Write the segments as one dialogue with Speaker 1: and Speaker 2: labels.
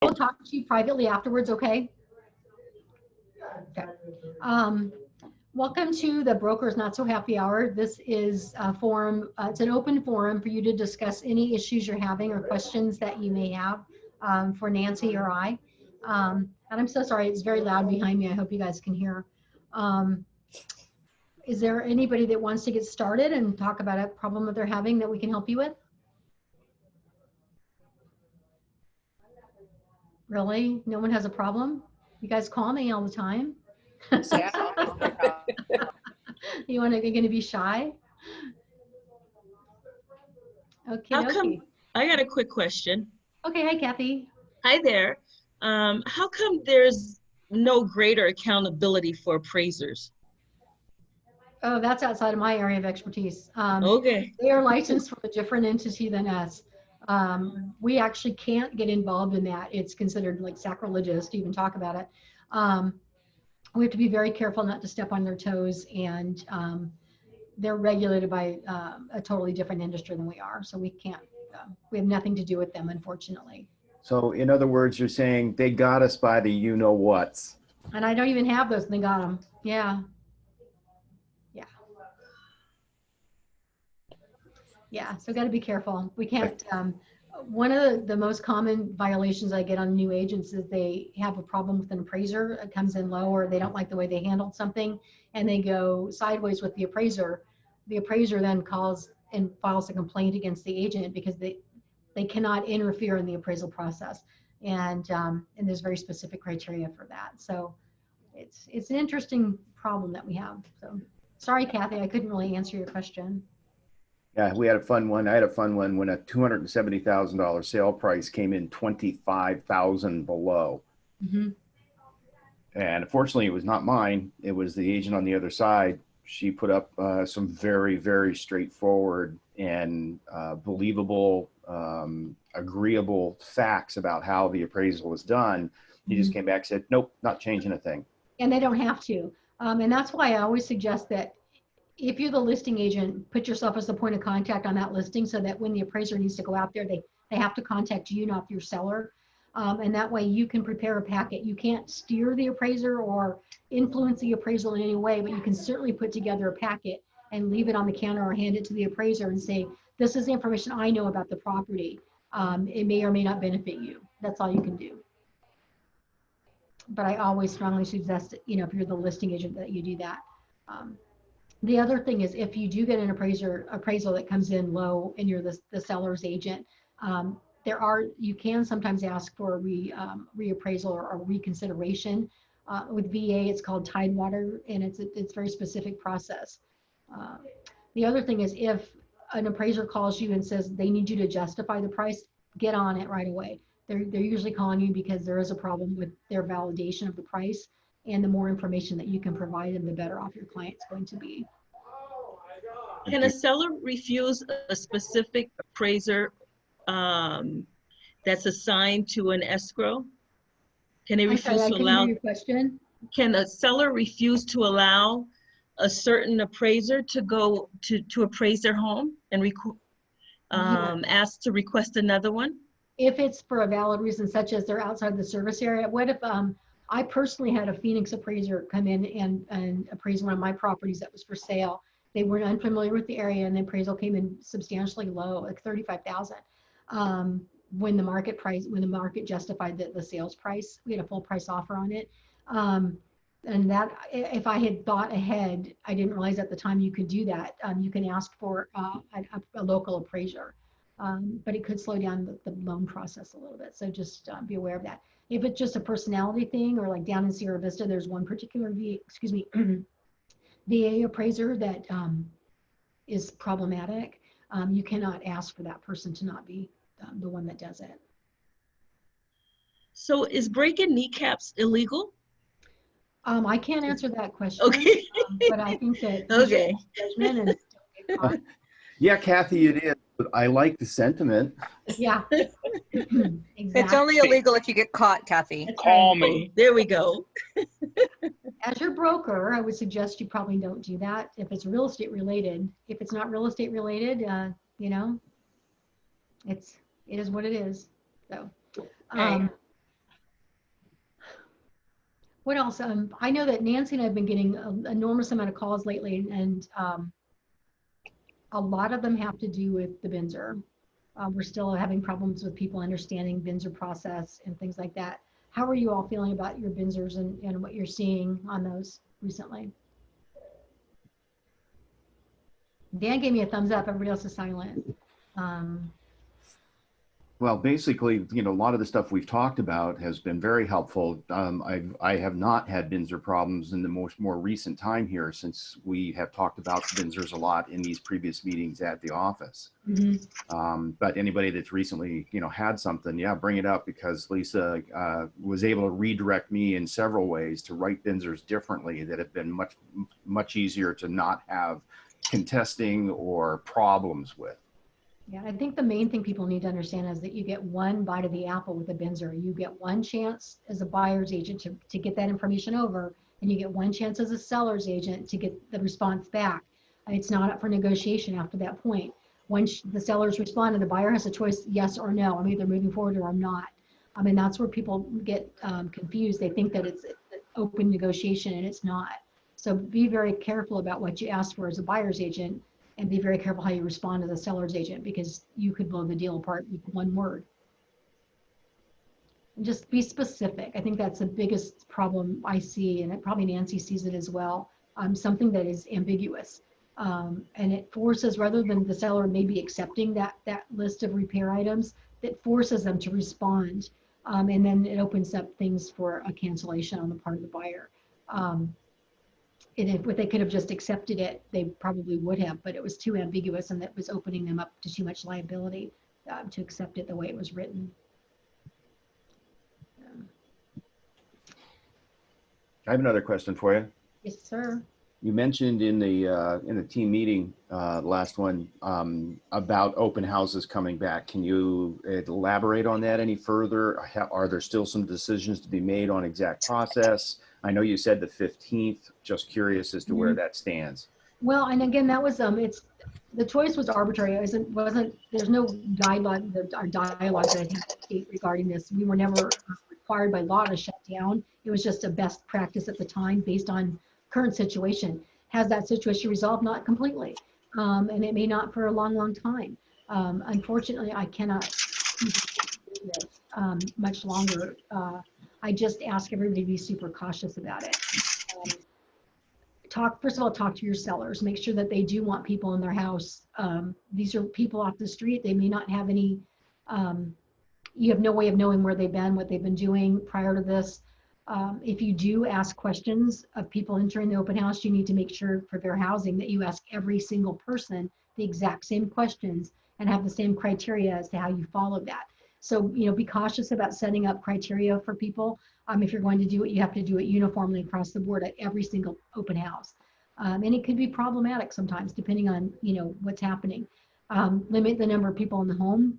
Speaker 1: I'll talk to you privately afterwards, okay? Okay. Welcome to the Brokers Not So Happy Hour. This is a forum, it's an open forum for you to discuss any issues you're having or questions that you may have for Nancy or I. And I'm so sorry, it's very loud behind me. I hope you guys can hear. Is there anybody that wants to get started and talk about a problem that they're having that we can help you with? Really? No one has a problem? You guys call me all the time?
Speaker 2: Yeah.
Speaker 1: You're going to be shy? Okay.
Speaker 3: How come, I got a quick question.
Speaker 1: Okay, hi Kathy.
Speaker 3: Hi there. How come there's no greater accountability for appraisers?
Speaker 1: Oh, that's outside of my area of expertise.
Speaker 3: Okay.
Speaker 1: They are licensed from a different entity than us. We actually can't get involved in that. It's considered like sacrilegious to even talk about it. We have to be very careful not to step on their toes, and they're regulated by a totally different industry than we are. So we can't, we have nothing to do with them, unfortunately.
Speaker 4: So in other words, you're saying they got us by the you-know-whats.
Speaker 1: And I don't even have those and they got them. Yeah. Yeah. Yeah, so got to be careful. We can't, one of the most common violations I get on new agents is they have a problem with an appraiser. It comes in low, or they don't like the way they handled something, and they go sideways with the appraiser. The appraiser then calls and files a complaint against the agent because they cannot interfere in the appraisal process. And there's very specific criteria for that. So it's an interesting problem that we have. So sorry, Kathy, I couldn't really answer your question.
Speaker 4: Yeah, we had a fun one. I had a fun one when a $270,000 sale price came in 25,000 below.
Speaker 1: Mm-hmm.
Speaker 4: And unfortunately, it was not mine. It was the agent on the other side. She put up some very, very straightforward and believable, agreeable facts about how the appraisal was done. He just came back and said, nope, not changing a thing. And
Speaker 1: they don't have to. And that's why I always suggest that if you're the listing agent, put yourself as the point of contact on that listing so that when the appraiser needs to go out there, they have to contact you, not your seller. And that way you can prepare a packet. You can't steer the appraiser or influence the appraisal in any way, but you can certainly put together a packet and leave it on the counter or hand it to the appraiser and say, this is the information I know about the property. It may or may not benefit you. That's all you can do. But I always strongly suggest, if you're the listing agent, that you do that. The other thing is, if you do get an appraisal that comes in low and you're the seller's agent, you can sometimes ask for a reappraisal or reconsideration. With VA, it's called Tidewater, and it's a very specific process. The other thing is, if an appraiser calls you and says they need you to justify the price, get on it right away. They're usually calling you because there is a problem with their validation of the price. And the more information that you can provide them, the better off your client's going to be.
Speaker 3: Can a seller refuse a specific appraiser that's assigned to an escrow? Can they refuse to allow?
Speaker 1: Your question?
Speaker 3: Can a seller refuse to allow a certain appraiser to go to appraise their home and ask to request another one?
Speaker 1: If it's for a valid reason, such as they're outside the service area. What if I personally had a Phoenix appraiser come in and appraise one of my properties that was for sale. They were unfamiliar with the area, and the appraisal came in substantially low, like 35,000. When the market justified the sales price, we had a full price offer on it. And that, if I had thought ahead, I didn't realize at the time you could do that. You can ask for a local appraiser, but it could slow down the loan process a little bit. So just be aware of that. If it's just a personality thing, or like down in Sierra Vista, there's one particular VA appraiser that is problematic. You cannot ask for that person to not be the one that does it.
Speaker 3: So is breaking kneecaps illegal?
Speaker 1: I can't answer that question.
Speaker 3: Okay.
Speaker 1: But I think that
Speaker 3: okay.
Speaker 1: Judgment and still get caught.
Speaker 4: Yeah, Kathy, it is. But I like the sentiment.
Speaker 1: Yeah. Exactly.
Speaker 2: It's only illegal if you get caught, Kathy.
Speaker 3: Call me. There we go.
Speaker 1: As your broker, I would suggest you probably don't do that if it's real estate related. If it's not real estate related, it is what it is. So, What else? I know that Nancy and I have been getting an enormous amount of calls lately, and a lot of them have to do with the Binzer. We're still having problems with people understanding Binzer process and things like that. How are you all feeling about your Binzers and what you're seeing on those recently? Dan gave me a thumbs up. Everybody else is silent.
Speaker 4: Well, basically, a lot of the stuff we've talked about has been very helpful. I have not had Binzer problems in the more recent time here, since we have talked about Binzers a lot in these previous meetings at the office. But anybody that's recently, had something, yeah, bring it up, because Lisa was able to redirect me in several ways to write Binzers differently that have been much easier to not have contesting or problems with.
Speaker 1: Yeah, I think the main thing people need to understand is that you get one bite of the apple with a Binzer. You get one chance as a buyer's agent to get that information over, and you get one chance as a seller's agent to get the response back. It's not up for negotiation after that point. Once the sellers respond and the buyer has a choice, yes or no, I'm either moving forward or I'm not. I mean, that's where people get confused. They think that it's open negotiation, and it's not. So be very careful about what you ask for as a buyer's agent, and be very careful how you respond to the seller's agent, because you could blow the deal apart with one word. And just be specific. I think that's the biggest problem I see, and probably Nancy sees it as well. Something that is ambiguous. And it forces, rather than the seller maybe accepting that list of repair items, that forces them to respond. And then it opens up things for a cancellation on the part of the buyer. And if they could have just accepted it, they probably would have, but it was too ambiguous, and that was opening them up to too much liability to accept it the way it was written.
Speaker 4: I have another question for you.
Speaker 1: Yes, sir.
Speaker 4: You mentioned in the team meeting, last one, about open houses coming back. Can you elaborate on that any further? Are there still some decisions to be made on exact process? I know you said the 15th. Just curious as to where that stands.
Speaker 1: Well, and again, that was the choice was arbitrary. It wasn't. There's no guideline or dialogue that I think state regarding this. We were never required by law to shut down. It was just a best practice at the time based on current situation. Has that situation resolved? Not completely, and it may not for a long time. Unfortunately, I cannot do this much longer. I just ask everybody to be super cautious about it. First of all, talk to your sellers. Make sure that they do want people in their house. These are people off the street. They may not have any, you have no way of knowing where they've been, what they've been doing prior to this. If you do ask questions of people entering the open house, you need to make sure for their housing that you ask every single person the exact same questions and have the same criteria as to how you follow that. So, be cautious about setting up criteria for people. If you're going to do it, you have to do it uniformly across the board at every single open house. And it could be problematic sometimes, depending on, what's happening. Limit the number of people in the home.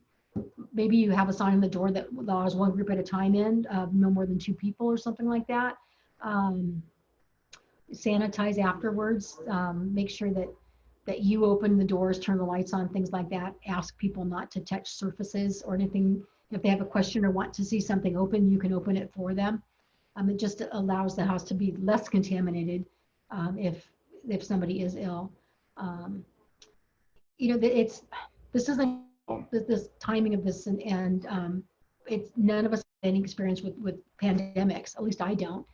Speaker 1: Maybe you have a sign on the door that allows one group at a time in, no more than 2 people or something like that. Sanitize afterwards. Make sure that you open the doors, turn the lights on, things like that. Ask people not to touch surfaces or anything. If they have a question or want to see something open, you can open it for them. It just allows the house to be less contaminated if somebody is ill. This isn't this timing of this, and it's none of us have any experience with pandemics. At least I don't.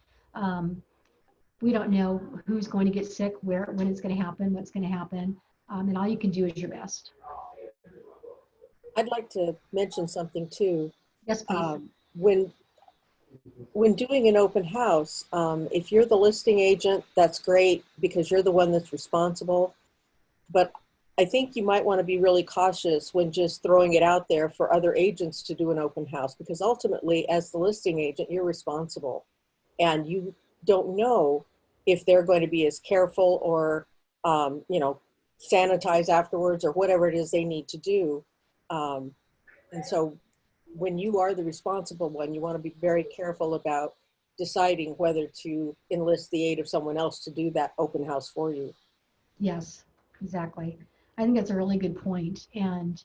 Speaker 1: We don't know who's going to get sick, when it's going to happen, what's going to happen, and all you can do is your best.
Speaker 5: I'd like to mention something too.
Speaker 1: Yes, please.
Speaker 5: When doing an open house, if you're the listing agent, that's great because you're the one that's responsible. But I think you might want to be really cautious when just throwing it out there for other agents to do an open house, because ultimately, as the listing agent, you're responsible, and you don't know if they're going to be as careful or, sanitize afterwards or whatever it is they need to do. And so when you are the responsible one, you want to be very careful about deciding whether to enlist the aid of someone else to do that open house for you.
Speaker 1: Yes, exactly. I think that's a really good point. And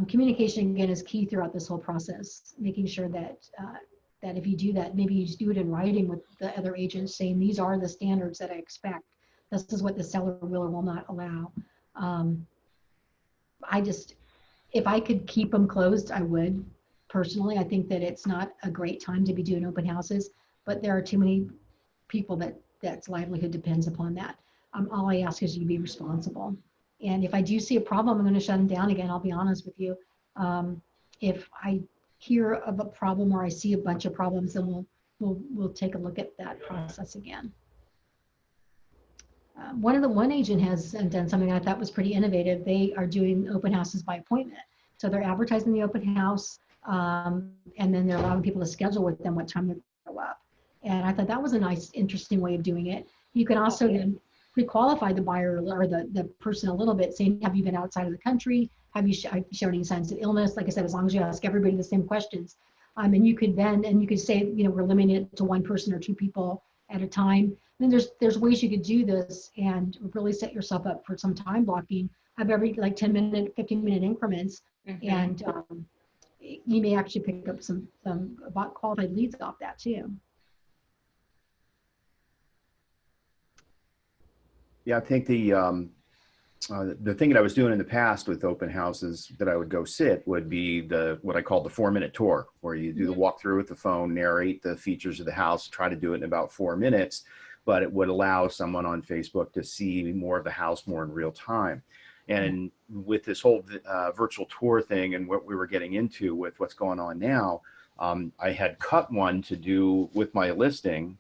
Speaker 1: communication, again, is key throughout this whole process, making sure that that if you do that, maybe you just do it in writing with the other agents saying, these are the standards that I expect. This is what the seller will or will not allow. If I could keep them closed, I would. Personally, I think that it's not a great time to be doing open houses, but there are too many people that's livelihood depends upon that. All I ask is you be responsible. And if I do see a problem, I'm going to shut them down again. I'll be honest with you. If I hear of a problem or I see a bunch of problems, then we'll take a look at that process again. One agent has done something I thought was pretty innovative. They are doing open houses by appointment. So they're advertising the open house, and then they're allowing people to schedule with them what time they go up. And I thought that was a nice, interesting way of doing it. You can also then pre-qualify the buyer or the person a little bit, saying, have you been outside of the country? Have you shown any signs of illness? Like I said, as long as you ask everybody the same questions. And you could say, we're limiting it to one person or two people at a time. And there's ways you could do this and really set yourself up for some time blocking. Have every like 10-minute, 15-minute increments.
Speaker 2: Mhm.
Speaker 1: And you may actually pick up some qualified leads off that too.
Speaker 4: Yeah, I think the thing that I was doing in the past with open houses that I would go sit would be what I call the 4-minute tour, where you do the walkthrough with the phone, narrate the features of the house, try to do it in about 4 minutes, but it would allow someone on Facebook to see more of the house more in real time. And with this whole virtual tour thing and what we were getting into with what's going on now, I had cut one to do with my listing,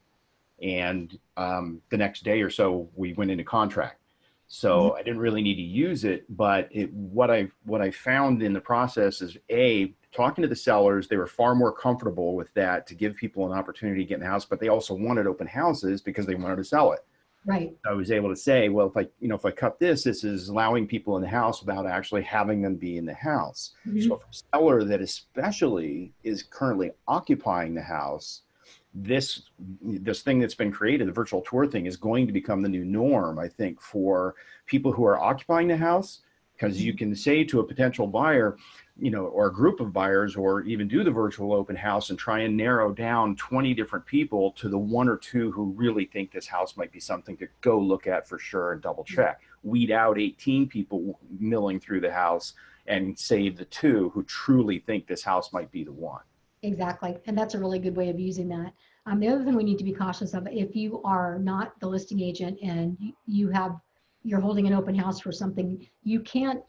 Speaker 4: and the next day or so we went into contract. So I didn't really need to use it, but what I found in the process is talking to the sellers, they were far more comfortable with that to give people an opportunity to get in the house, but they also wanted open houses because they wanted to sell it.
Speaker 1: Right.
Speaker 4: I was able to say, well, if I cut this is allowing people in the house without actually having them be in the house.
Speaker 1: Mm-hmm.
Speaker 4: So for a seller that especially is currently occupying the house, this thing that's been created, the virtual tour thing, is going to become the new norm, I think, for people who are occupying the house, because you can say to a potential buyer, or a group of buyers, or even do the virtual open house and try and narrow down 20 different people to the 1 or 2 who really think this house might be something to go look at for sure and double check. Weed out 18 people milling through the house and save the 2 who truly think this house might be the one.
Speaker 1: Exactly. And that's a really good way of using that. The other thing we need to be cautious of, if you are not the listing agent and you're holding an open house for something, you can't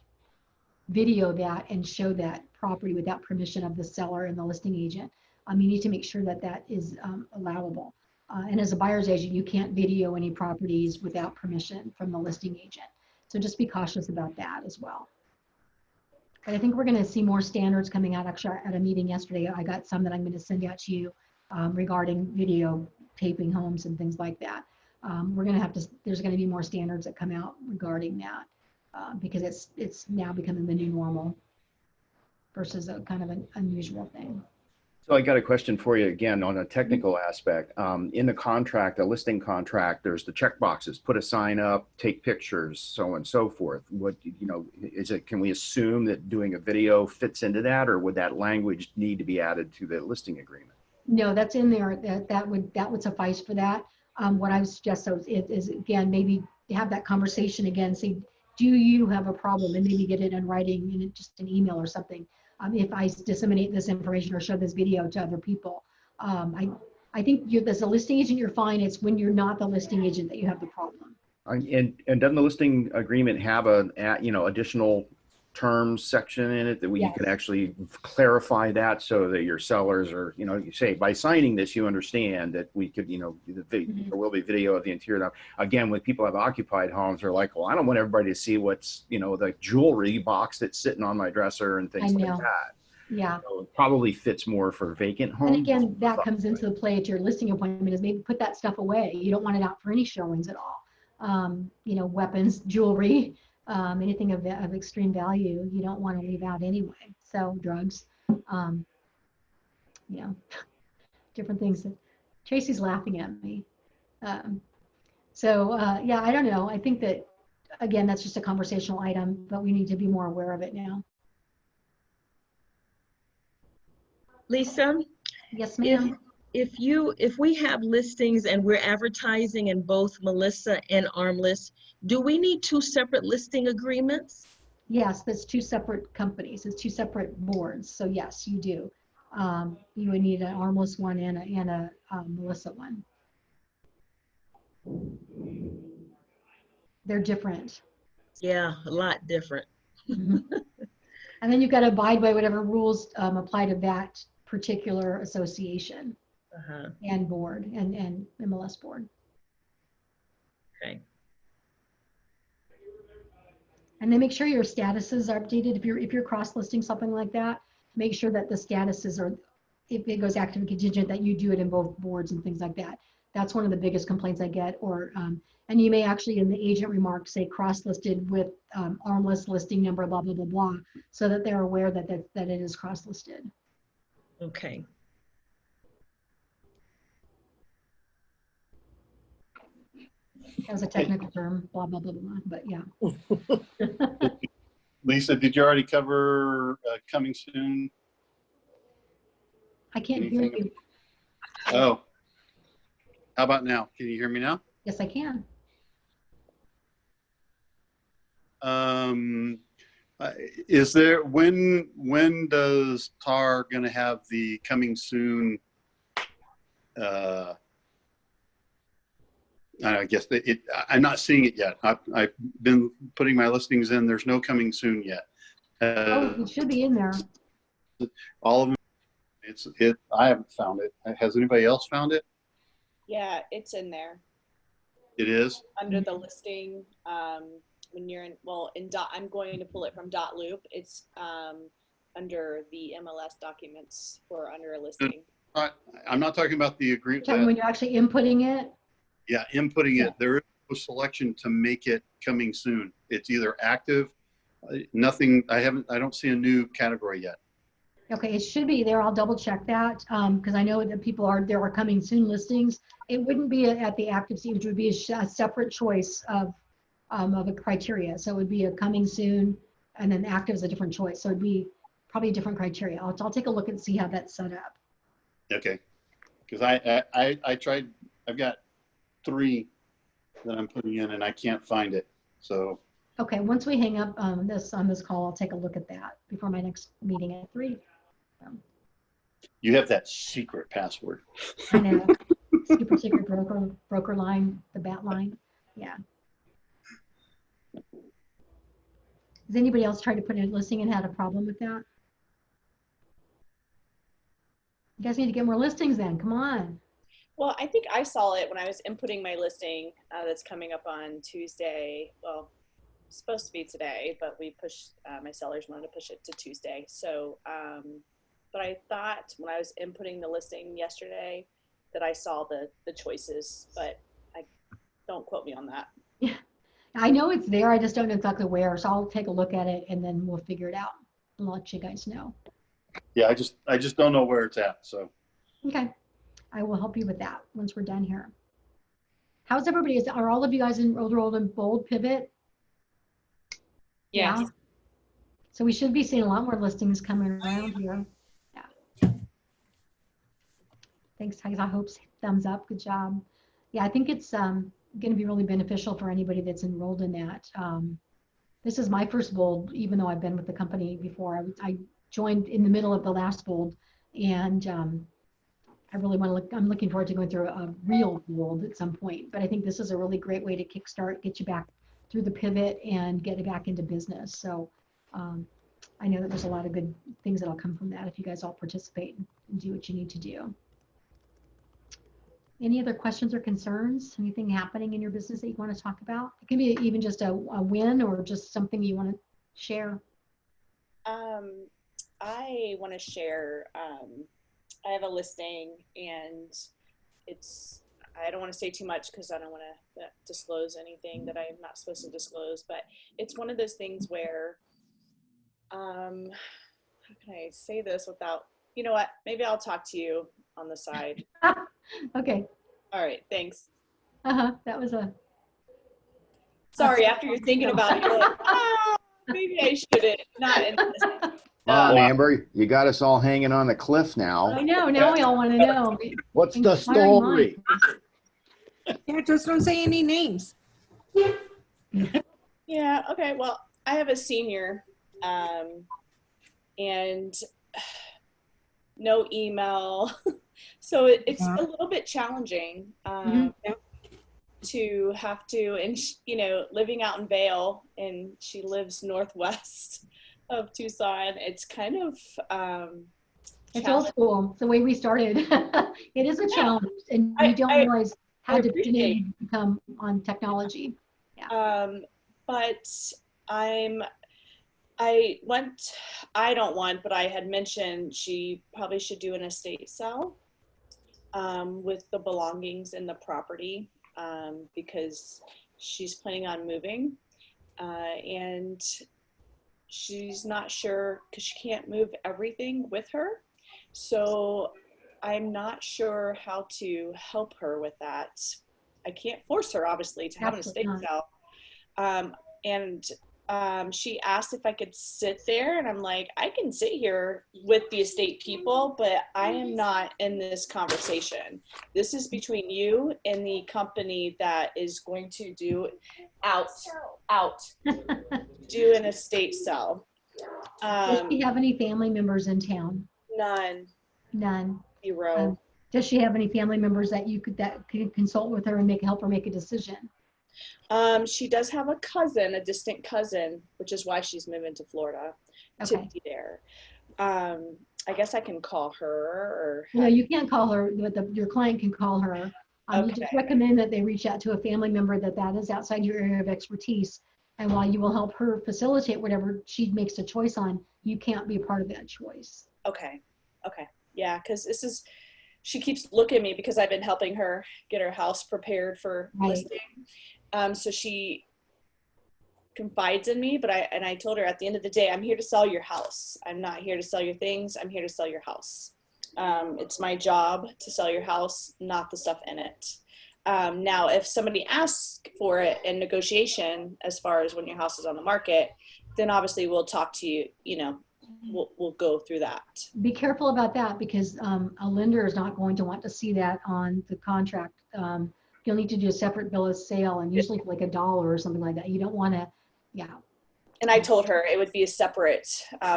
Speaker 1: video that and show that property without permission of the seller and the listing agent. You need to make sure that is allowable. And as a buyer's agent, you can't video any properties without permission from the listing agent. So just be cautious about that as well. But I think we're going to see more standards coming out. Actually, at a meeting yesterday, I got some that I'm going to send out to you regarding video taping homes and things like that. There's going to be more standards that come out regarding that because it's now becoming the new normal versus a kind of an unusual thing.
Speaker 4: So I got a question for you again on a technical aspect. In the contract, a listing contract, there's the check boxes: put a sign up, take pictures, so on and so forth. Can we assume that doing a video fits into that, or would that language need to be added to the listing agreement?
Speaker 1: No, that's in there. That would suffice for that. What I would suggest is again, maybe have that conversation again. Say, do you have a problem, and maybe get it in writing in just an email or something. If I disseminate this information or show this video to other people, I think as a listing agent, you're fine. It's when you're not the listing agent that you have the problem.
Speaker 4: And doesn't the listing agreement have additional terms section in it that you can actually clarify that so that your sellers are, you say, by signing this, you understand that we could, there will be video of the interior. Again, when people have occupied homes, they're like, well, I don't want everybody to see what's, the jewelry box that's sitting on my dresser and things like that.
Speaker 1: Yeah.
Speaker 4: So it probably fits more for vacant homes.
Speaker 1: And again, that comes into the play at your listing appointment, is maybe put that stuff away. You don't want it out for any showings at all. Weapons, jewelry, anything of extreme value, you don't want to leave out anyway. So drugs, different things. Tracy's laughing at me. I don't know. I think that, again, that's just a conversational item, but we need to be more aware of it now.
Speaker 3: Lisa,
Speaker 1: Yes, ma'am.
Speaker 3: if we have listings and we're advertising in both Melissa and Armless, do we need two separate listing agreements?
Speaker 1: Yes, that's two separate companies. It's two separate boards. So yes, you do. You would need an Armless one and a Melissa one. They're different.
Speaker 3: Yeah, a lot different.
Speaker 1: And then you've got to abide by whatever rules apply to that particular association
Speaker 3: Uh-huh.
Speaker 1: and board and MLS board.
Speaker 3: Okay.
Speaker 1: And then make sure your statuses are updated. If you're cross-listing something like that, make sure that the statuses are, if it goes active and contingent, that you do it in both boards and things like that. That's one of the biggest complaints I get. Or and you may actually in the agent remarks say cross-listed with Armless listing number, blah, blah, blah, blah, so that they're aware that that it is cross-listed.
Speaker 3: Okay.
Speaker 1: As a technical term, blah, blah, blah, blah, but yeah.
Speaker 6: Lisa, did you already cover coming soon?
Speaker 1: I can't hear
Speaker 6: Anything?
Speaker 1: you.
Speaker 6: Oh, how about now? Can you hear me now?
Speaker 1: Yes, I can.
Speaker 6: Is there, when does TAR gonna have the coming soon? I guess I'm not seeing it yet. I've been putting my listings in. There's no coming soon yet.
Speaker 1: Oh, it should be in there.
Speaker 6: All of them. I haven't found it. Has anybody else found it?
Speaker 7: Yeah, it's in there
Speaker 6: It is.
Speaker 7: under the listing. When you're in, well, in dot, I'm going to pull it from dot loop. It's under the MLS documents for under a listing.
Speaker 6: I'm not talking about the
Speaker 1: Talking
Speaker 6: agreement.
Speaker 1: when you're actually inputting it.
Speaker 6: Yeah, inputting
Speaker 1: Yeah.
Speaker 6: it. There is no selection to make it coming soon. It's either active, nothing. I don't see a new category yet.
Speaker 1: Okay, it should be there. I'll double check that because I know that there are coming soon listings. It wouldn't be at the active stage. It would be a separate choice of a criteria. So it would be a coming soon, and then active is a different choice. So it'd be probably a different criteria. I'll take a look and see how that's set up.
Speaker 6: Okay, because I tried. I've got 3 that I'm putting in, and I can't find it. So
Speaker 1: Okay, once we hang up on this call, I'll take a look at that before my next meeting at 3.
Speaker 6: you have that secret password.
Speaker 1: I know. Super secret broker line, the bat line. Yeah. Has anybody else tried to put in a listing and had a problem with that? You guys need to get more listings then. Come on.
Speaker 7: Well, I think I saw it when I was inputting my listing that's coming up on Tuesday. Well, it's supposed to be today, but we pushed, my sellers wanted to push it to Tuesday. So, but I thought when I was inputting the listing yesterday that I saw the choices, but don't quote me on that.
Speaker 1: Yeah. I know it's there. I just don't know exactly where. So I'll take a look at it and then we'll figure it out and let you guys know.
Speaker 6: Yeah, I just don't know where it's at. So
Speaker 1: Okay. I will help you with that once we're done here. How's everybody? Are all of you guys enrolled in Bold Pivot?
Speaker 7: Yeah.
Speaker 1: So we should be seeing a lot more listings coming around here. Yeah. Thanks, Tigers. I hope thumbs up. Good job. Yeah, I think it's going to be really beneficial for anybody that's enrolled in that. This is my first Bold, even though I've been with the company before. I joined in the middle of the last Bold, and I really want to look. I'm looking forward to going through a real Bold at some point. But I think this is a really great way to kickstart, get you back through the pivot, and get it back into business. So I know that there's a lot of good things that'll come from that if you guys all participate and do what you need to do. Any other questions or concerns? Anything happening in your business that you want to talk about? It can be even just a win or just something you want to share.
Speaker 7: I want to share, I have a listing and I don't want to say too much because I don't want to disclose anything that I'm not supposed to disclose, but it's one of those things where, how can I say this without, you know what, maybe I'll talk to you on the side.
Speaker 1: Okay.
Speaker 7: All right, thanks.
Speaker 1: That was a.
Speaker 7: Sorry, after you're thinking about it, you're like, oh, maybe I shouldn't, not in this.
Speaker 4: Come on,
Speaker 6: Well,
Speaker 4: Amber, you got us all hanging on the cliff
Speaker 1: I
Speaker 4: now.
Speaker 1: know, now we all want to know.
Speaker 4: What's the
Speaker 1: Inquiring
Speaker 4: story?
Speaker 8: Yeah, just don't say any names.
Speaker 7: Yeah, okay. Well, I have a senior, and no email. So it's a little bit challenging to have to, and living out in Vale, and she lives northwest of Tucson. It's kind of
Speaker 1: It's old school. It's the way we started. It is a challenge, and you don't realize how dependent you become on technology.
Speaker 7: But but I had mentioned she probably should do an estate sale with the belongings in the property because she's planning on moving and she's not sure because she can't move everything with her. So I'm not sure how to help her with that. I can't force her, obviously, to have an estate sale. She asked if I could sit there, and I'm like, I can sit here with the estate people, but I am not in this conversation. This is between you and the company that is going to do do an estate sale.
Speaker 1: Does she have any family members in town?
Speaker 7: None.
Speaker 1: None.
Speaker 7: Zero.
Speaker 1: Does she have any family members that could consult with her and help her make a decision?
Speaker 7: She does have a cousin, a distant cousin, which is why she's moving to Florida to be there. I guess I can call her or.
Speaker 1: No, you can't call her, but your client can call her. You just recommend that they reach out to a family member that is outside your area of expertise. And while you will help her facilitate whatever she makes a choice on, you can't be a part of that choice.
Speaker 7: Okay. Yeah, because she keeps looking at me because I've been helping her get her house prepared for listing. So she confides in me, but I told her at the end of the day, I'm here to sell your house. I'm not here to sell your things. I'm here to sell your house. It's my job to sell your house, not the stuff in it. Now, if somebody asks for it in negotiation, as far as when your house is on the market, then obviously we'll talk to you, we'll go through that.
Speaker 1: Be careful about that because a lender is not going to want to see that on the contract. You'll need to do a separate bill of sale and usually like $1 or something like that. You don't want to, And
Speaker 7: I told her it would be a separate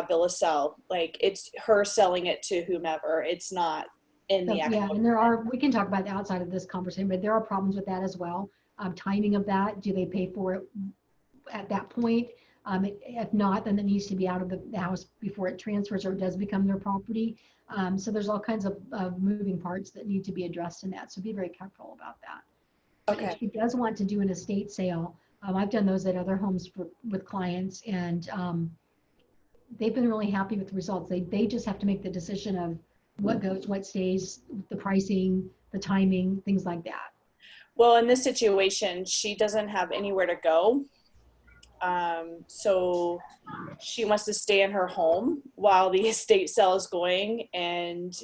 Speaker 7: bill of sale. Like it's her selling it to whomever. It's not in the actual.
Speaker 1: Yeah, and we can talk about the outside of this conversation, but there are problems with that as well. Timing of that, do they pay for it at that point? If not, then it needs to be out of the house before it transfers or it does become their property. So there's all kinds of moving parts that need to be addressed in that. So be very careful about that.
Speaker 7: Okay.
Speaker 1: If she does want to do an estate sale, I've done those at other homes with clients, and they've been really happy with the results. They just have to make the decision of what goes, what stays, the pricing, the timing, things like that.
Speaker 7: Well, in this situation, she doesn't have anywhere to go. So she wants to stay in her home while the estate sale is going. And,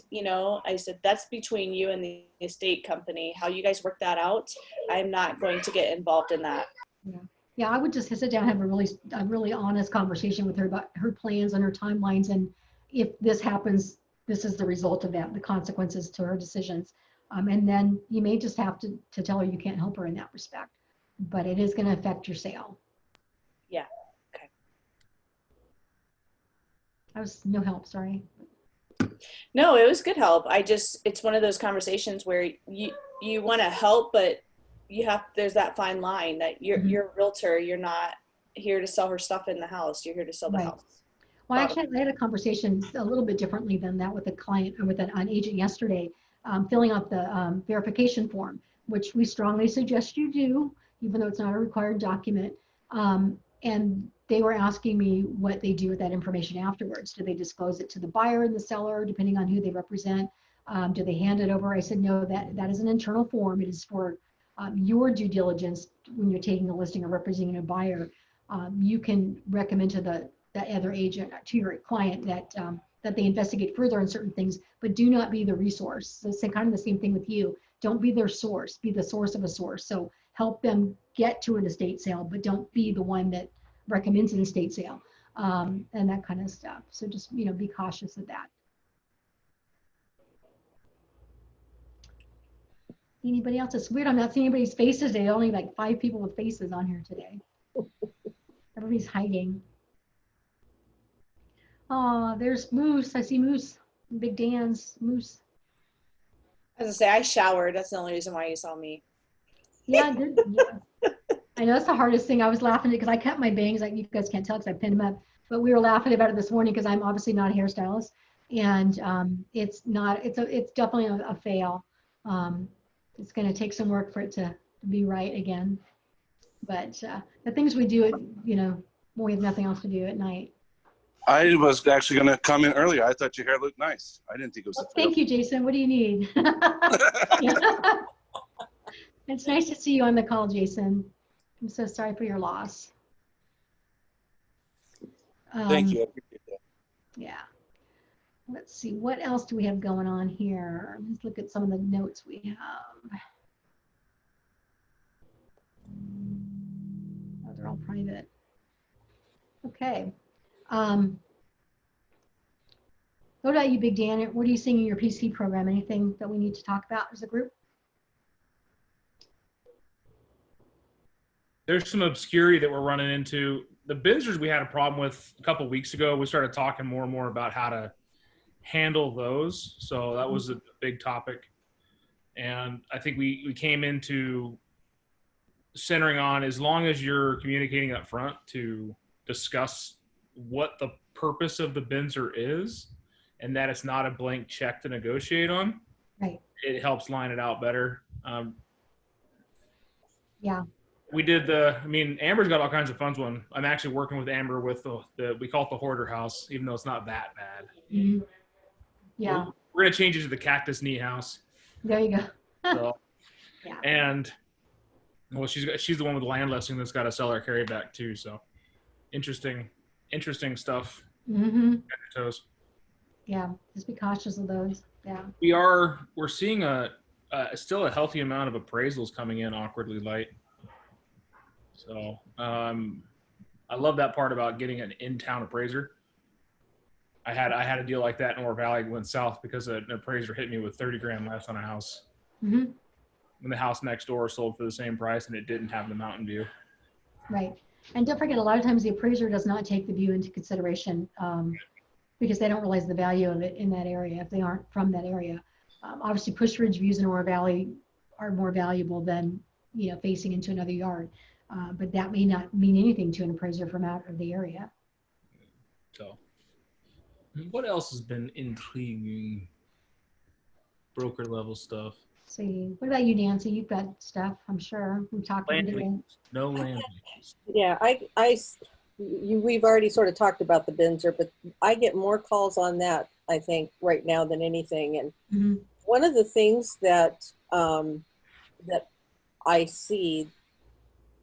Speaker 7: I said, that's between you and the estate company. How you guys work that out, I'm not going to get involved in that.
Speaker 1: Yeah, I would just sit down and have a really honest conversation with her about her plans and her timelines. And if this happens, this is the result of that, the consequences to her decisions. And then you may just have to tell her you can't help her in that respect, but it is going to affect your sale.
Speaker 7: Yeah. Okay.
Speaker 1: That was no help, sorry.
Speaker 7: No, it was good help. It's one of those conversations where you want to help, but there's that fine line that you're a realtor. You're not here to sell her stuff in the house. You're here to sell the house.
Speaker 1: Well, actually, I had a conversation a little bit differently than that with a client or with an agent yesterday, filling out the verification form, which we strongly suggest you do, even though it's not a required document. And they were asking me what they do with that information afterwards. Do they disclose it to the buyer and the seller, depending on who they represent? Do they hand it over? I said, no, that is an internal form. It is for your due diligence when you're taking a listing or representing a buyer. You can recommend to that other agent, to your client, that they investigate further on certain things, but do not be the resource. So it's kind of the same thing with you. Don't be their source, be the source of a source. So help them get to an estate sale, but don't be the one that recommends an estate sale. and that kind of stuff. So just, you know, be cautious of that. Anybody else? It's weird. I'm not seeing anybody's faces today. Only like 5 people with faces on here today. Everybody's hiding. Oh, there's Moose. I see Moose. Big Dan's Moose.
Speaker 7: As I say, I showered. That's the only reason why you saw me.
Speaker 1: Yeah, I did. Yeah. I know that's the hardest thing. I was laughing because I kept my bangs. Like, you guys can't tell because I pinned them up. But we were laughing about it this morning because I'm obviously not a hairstylist, and it's definitely a fail. It's going to take some work for it to be right again. But the things we do, you know, when we have nothing else to do at night.
Speaker 9: I was actually going to come in earlier. I thought your hair looked nice. I didn't think it was
Speaker 1: Well,
Speaker 9: a fail.
Speaker 1: thank you, Jason. What do you need? It's nice to see you on the call, Jason. I'm so sorry for your loss.
Speaker 9: Thank you. I appreciate that.
Speaker 1: Yeah. Let's see, what else do we have going on here? Let's look at some of the notes we have. Oh, they're all private. Okay. What about you, Big Dan? What are you seeing in your PC program? Anything that we need to talk about as a group?
Speaker 10: There's some obscurity that we're running into. The Benzers we had a problem with a couple weeks ago. We started talking more and more about how to handle those. So that was a big topic. And I think we came into centering on, as long as you're communicating up front to discuss what the purpose of the Benzer is and that it's not a blank check to negotiate on,
Speaker 1: Right.
Speaker 10: it helps line it out better.
Speaker 1: Yeah.
Speaker 10: We did Amber's got all kinds of fun one. I'm actually working with Amber with we call it the Hoarder House, even though it's not that bad.
Speaker 1: Mm-hmm. Yeah.
Speaker 10: We're going to change it to the Cactus Knee House.
Speaker 1: There you go.
Speaker 10: So,
Speaker 1: Yeah.
Speaker 10: And well, she's the one with the land listing that's got to sell her carryback too. So interesting stuff.
Speaker 1: Mm-hmm.
Speaker 10: Toes.
Speaker 1: Yeah. Just be cautious of those. Yeah.
Speaker 10: We're seeing still a healthy amount of appraisals coming in awkwardly light. So I love that part about getting an in-town appraiser. I had a deal like that in Ore Valley, went south because an appraiser hit me with 30 grand less on a house.
Speaker 1: Mm-hmm.
Speaker 10: When the house next door sold for the same price and it didn't have the mountain view.
Speaker 1: Right. And don't forget, a lot of times the appraiser does not take the view into consideration because they don't realize the value of it in that area if they aren't from that area. Obviously, push ridge views in Ore Valley are more valuable than, you know, facing into another yard. But that may not mean anything to an appraiser from out of the area.
Speaker 10: So, what else has been intriguing? Broker level stuff.
Speaker 1: See, what about you, Nancy? You've got stuff, I'm sure. We talked
Speaker 10: Land
Speaker 1: today.
Speaker 10: leases. No land leases.
Speaker 5: Yeah, we've already sort of talked about the Benzer, but I get more calls on that, I think, right now than anything. And
Speaker 1: Mm-hmm.
Speaker 5: one of the things that that I see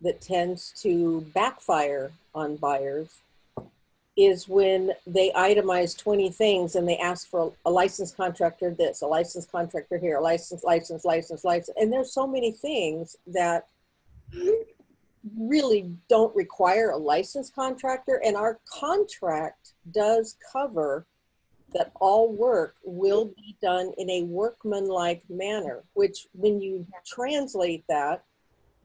Speaker 5: that tends to backfire on buyers is when they itemize 20 things and they ask for a licensed contractor this, a licensed contractor here, a license. And there's so many things that really don't require a licensed contractor. And our contract does cover that all work will be done in a workmanlike manner, which when you translate that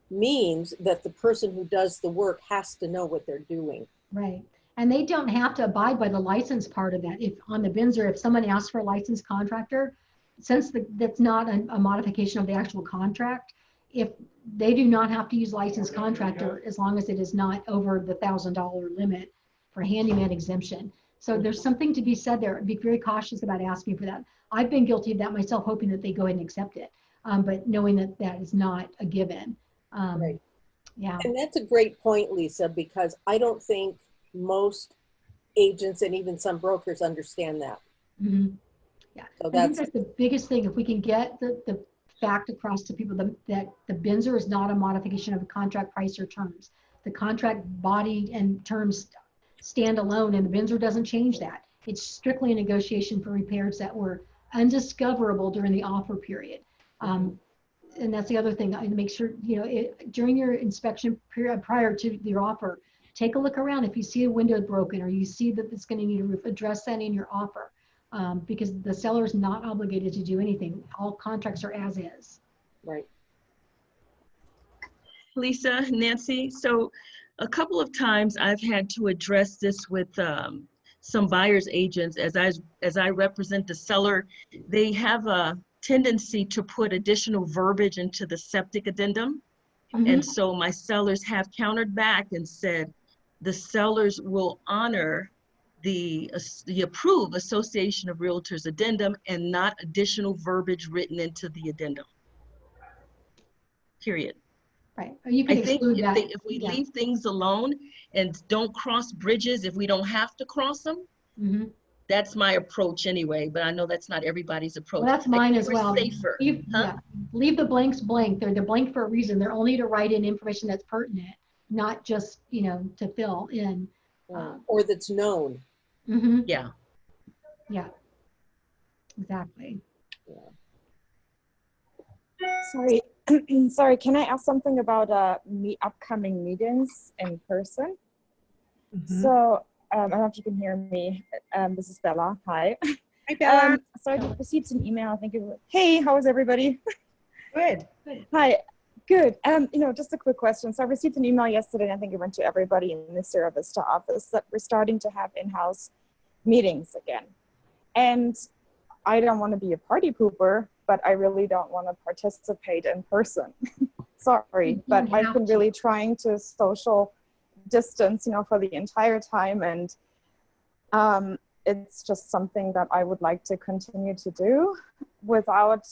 Speaker 5: means that the person who does the work has to know what they're doing.
Speaker 1: Right. And they don't have to abide by the license part of that. If on the Benzer, if someone asks for a licensed contractor, since that's not a modification of the actual contract, if they do not have to use licensed contractor as long as it is not over the $1,000 limit for handyman exemption. So there's something to be said there. Be very cautious about asking for that. I've been guilty of that myself, hoping that they go ahead and accept it, but knowing that that is not a given.
Speaker 5: Right.
Speaker 1: Yeah.
Speaker 5: And that's a great point, Lisa, because I don't think most agents and even some brokers understand that.
Speaker 1: Mm-hmm. Yeah.
Speaker 5: So
Speaker 1: I think that's the biggest thing. If we can get the fact across to people that the Benzer is not a modification of a contract price or terms. The contract body and terms stand alone, and the Benzer doesn't change that. It's strictly a negotiation for repairs that were undiscoverable during the offer period. And that's the other thing. I make sure, you know, during your inspection period prior to your offer, take a look around. If you see a window broken or you see that it's going to need a roof, address that in your offer, because the seller is not obligated to do anything. All contracts are as is.
Speaker 5: Right.
Speaker 3: Lisa, Nancy, so a couple of times I've had to address this with some buyer's agents as I represent the seller. They have a tendency to put additional verbiage into the septic addendum. And so my sellers have countered back and said the sellers will honor the approved Association of Realtors addendum and not additional verbiage written into the addendum. Period.
Speaker 1: Right. You can
Speaker 3: I think
Speaker 1: exclude that.
Speaker 3: if we leave things alone and don't cross bridges, if we don't have to cross them, that's my approach anyway. But I know that's not everybody's approach.
Speaker 1: Well, that's mine as well.
Speaker 3: Safer.
Speaker 1: Leave the blanks blank. They're blank for a reason. They're only to write in information that's pertinent, not just, you know, to fill in.
Speaker 5: Or that's known.
Speaker 3: Yeah.
Speaker 1: Yeah. Exactly.
Speaker 11: Sorry, sorry. Can I ask something about upcoming meetings in person? So I don't know if you can hear me. This is Bella. Hi.
Speaker 8: Hi, Bella.
Speaker 11: So I received an email. I think it was, hey, how is everybody?
Speaker 8: Good.
Speaker 11: Hi. Good. You know, just a quick question. So I received an email yesterday, and I think it went to everybody in the Sierra Vista office, that we're starting to have in-house meetings again. And I don't want to be a party pooper, but I really don't want to participate in person. Sorry, but I've been really trying to social distance, you know, for the entire time. And it's just something that I would like to continue to do without,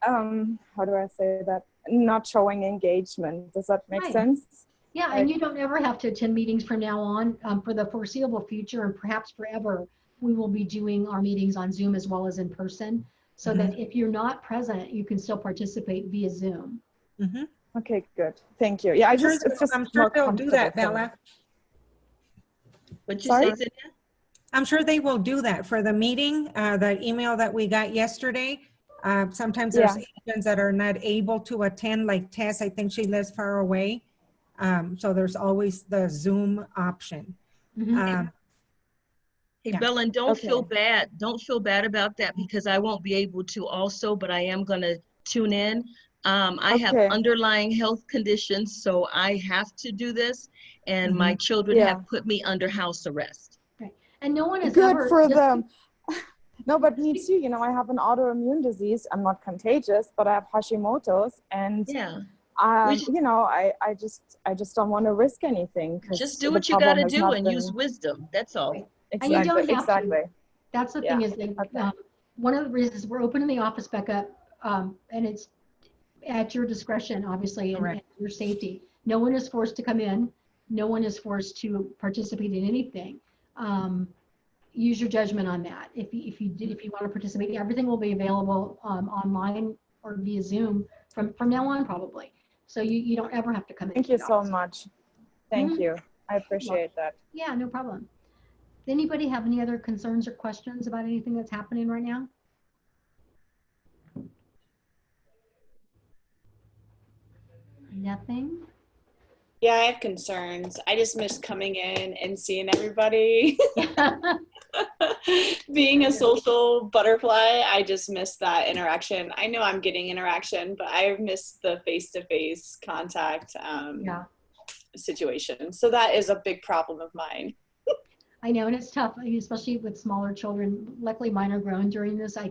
Speaker 11: how do I say that? Not showing engagement. Does that make sense?
Speaker 1: Yeah, and you don't ever have to attend meetings from now on. For the foreseeable future and perhaps forever, we will be doing our meetings on Zoom as well as in person, so that if you're not present, you can still participate via Zoom.
Speaker 11: Okay, good. Thank you. Yeah,
Speaker 8: I'm sure they'll do that, Bella.
Speaker 3: What'd you say, Cynthia?
Speaker 8: I'm sure they will do that for the meeting, the email that we got yesterday. Sometimes there's agents that are not able to attend, like Tess, I think she lives far away. So there's always the Zoom option.
Speaker 3: Hey, Bella, and don't feel bad. Don't feel bad about that, because I won't be able to also, but I am going to tune in. I have underlying health conditions, so I have to do this. And my children have put me under house arrest.
Speaker 1: Right. And no one is
Speaker 11: good for them. No, but me too. You know, I have an autoimmune disease. I'm not contagious, but I have Hashimoto's, and you know, I just don't want to risk anything.
Speaker 3: Just do what you got to do and use wisdom. That's all.
Speaker 1: Right. And you don't have to. That's the thing is that one of the reasons we're opening the office back up, and it's at your discretion, obviously, and your safety. No one is forced to come in. No one is forced to participate in anything. Use your judgment on that. If you want to participate, everything will be available online or via Zoom from now on, probably. So you don't ever have to come in.
Speaker 11: Thank you so much. Thank you. I appreciate that.
Speaker 1: Yeah, no problem. Does anybody have any other concerns or questions about anything that's happening right now? Nothing?
Speaker 7: Yeah, I have concerns. I just miss coming in and seeing everybody. Being a social butterfly, I just miss that interaction. I know I'm getting interaction, but I miss the face-to-face contact situation. So that is a big problem of mine.
Speaker 1: I know, and it's tough, especially with smaller children. Luckily, mine are grown during this. I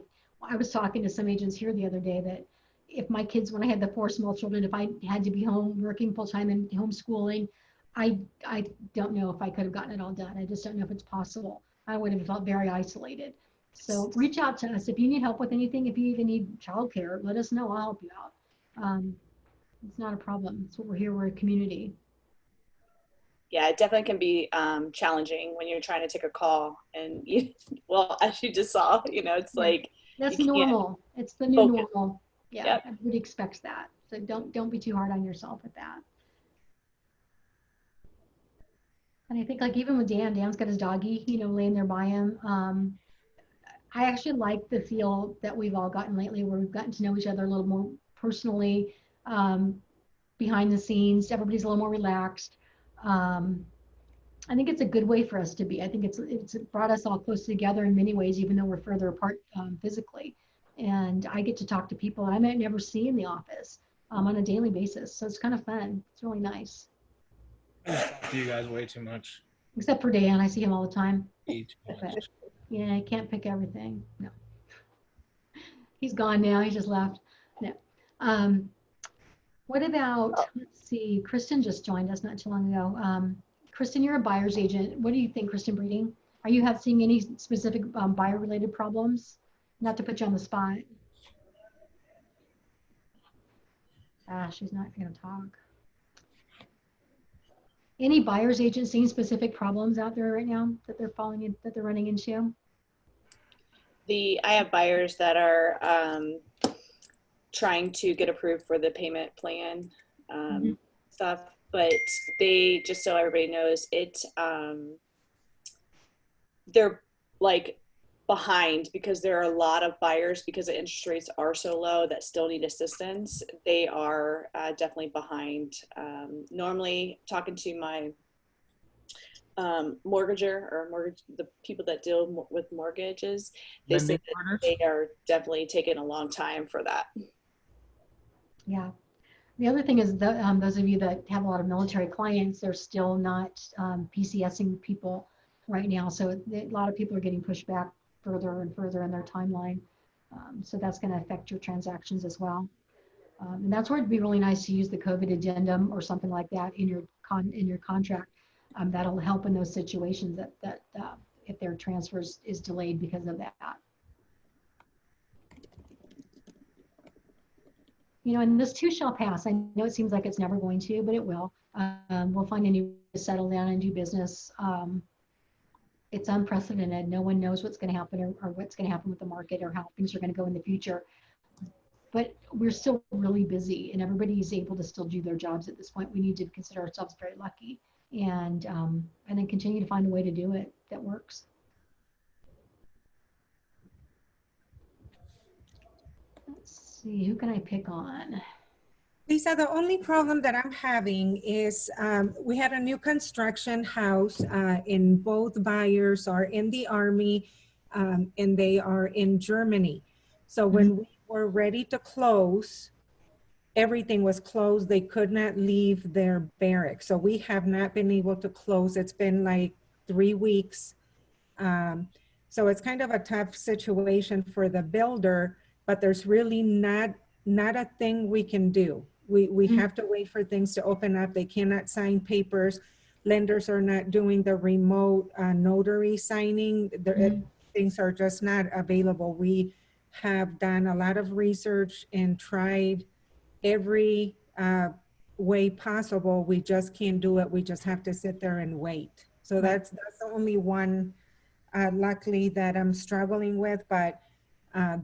Speaker 1: was talking to some agents here the other day that if my kids, when I had the 4 small children, if I had to be home working full time and homeschooling, I don't know if I could have gotten it all done. I just don't know if it's possible. I would have felt very isolated. So reach out to us. If you need help with anything, if you even need childcare, let us know. I'll help you out. It's not a problem. That's what we're here. We're a community.
Speaker 7: Yeah, it definitely can be challenging when you're trying to take a call. And, well, as you just saw, you know, it's like.
Speaker 1: That's normal. It's the new normal. Yeah, everybody expects that. So don't be too hard on yourself with that. And I think like even with Dan's got his doggy, you know, laying there by him. I actually like the feel that we've all gotten lately where we've gotten to know each other a little more personally, behind the scenes. Everybody's a little more relaxed. I think it's a good way for us to be. I think it's brought us all close together in many ways, even though we're further apart physically. And I get to talk to people I might never see in the office on a daily basis. So it's kind of fun. It's really nice.
Speaker 10: I just talk to you guys way too much.
Speaker 1: Except for Dan, I see him all the time.
Speaker 10: Way too much.
Speaker 1: But, yeah, I can't pick everything. No. He's gone now. He just left. No. What about, let's see, Kristen just joined us not too long ago. Kristen, you're a buyer's agent. What do you think, Kristen Breeding? Are you seeing any specific buyer-related problems? Not to put you on the spot. She's not going to talk. Any buyer's agents seeing specific problems out there right now that they're running into?
Speaker 7: I have buyers that are trying to get approved for the payment plan stuff, but they, just so everybody knows, they're like behind because there are a lot of buyers, because the interest rates are so low, that still need assistance. They are definitely behind. Normally, talking to my mortgager or the people that deal with mortgages, they say that they are definitely taking a long time for that. Yeah.
Speaker 1: The other thing is that those of you that have a lot of military clients, they're still not PCSing people right now. So a lot of people are getting pushed back further and further in their timeline. So that's going to affect your transactions as well. And that's where it'd be really nice to use the COVID addendum or something like that in your contract. That'll help in those situations that if their transfers is delayed because of that. You know, and this too shall pass. I know it seems like it's never going to, but it will. We'll find a new way to settle down and do business. It's unprecedented. No one knows what's going to happen or what's going to happen with the market or how things are going to go in the future. But we're still really busy and everybody's able to still do their jobs at this point. We need to consider ourselves very lucky and then continue to find a way to do it that works. Let's see, who can I pick on?
Speaker 8: Lisa, the only problem that I'm having is we had a new construction house and both buyers are in the Army and they are in Germany. So when we were ready to close, everything was closed. They could not leave their barracks. So we have not been able to close. It's been like 3 weeks. So it's kind of a tough situation for the builder, but there's really not a thing we can do. We have to wait for things to open up. They cannot sign papers. Lenders are not doing the remote notary signing. Things are just not available. We have done a lot of research and tried every way possible. We just can't do it. We just have to sit there and wait. So that's the only one, luckily, that I'm struggling with, but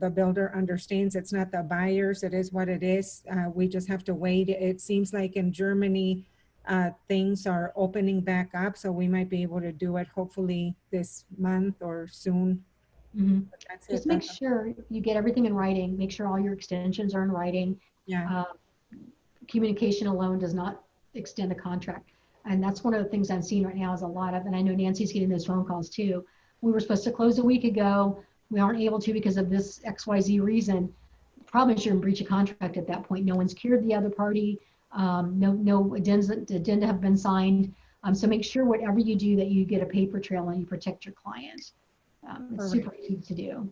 Speaker 8: the builder understands it's not the buyers. It is what it is. We just have to wait. It seems like in Germany, things are opening back up. So we might be able to do it hopefully this month or soon.
Speaker 1: Just make sure you get everything in writing. Make sure all your extensions are in writing.
Speaker 8: Yeah.
Speaker 1: Communication alone does not extend a contract. And that's one of the things I'm seeing right now is a lot of, and I know Nancy's getting those phone calls too. We were supposed to close a week ago. We aren't able to because of this XYZ reason. The problem is you're in breach of contract at that point. No one's cured the other party. No addenda have been signed. So make sure whatever you do that you get a paper trail and you protect your client. It's super easy to do.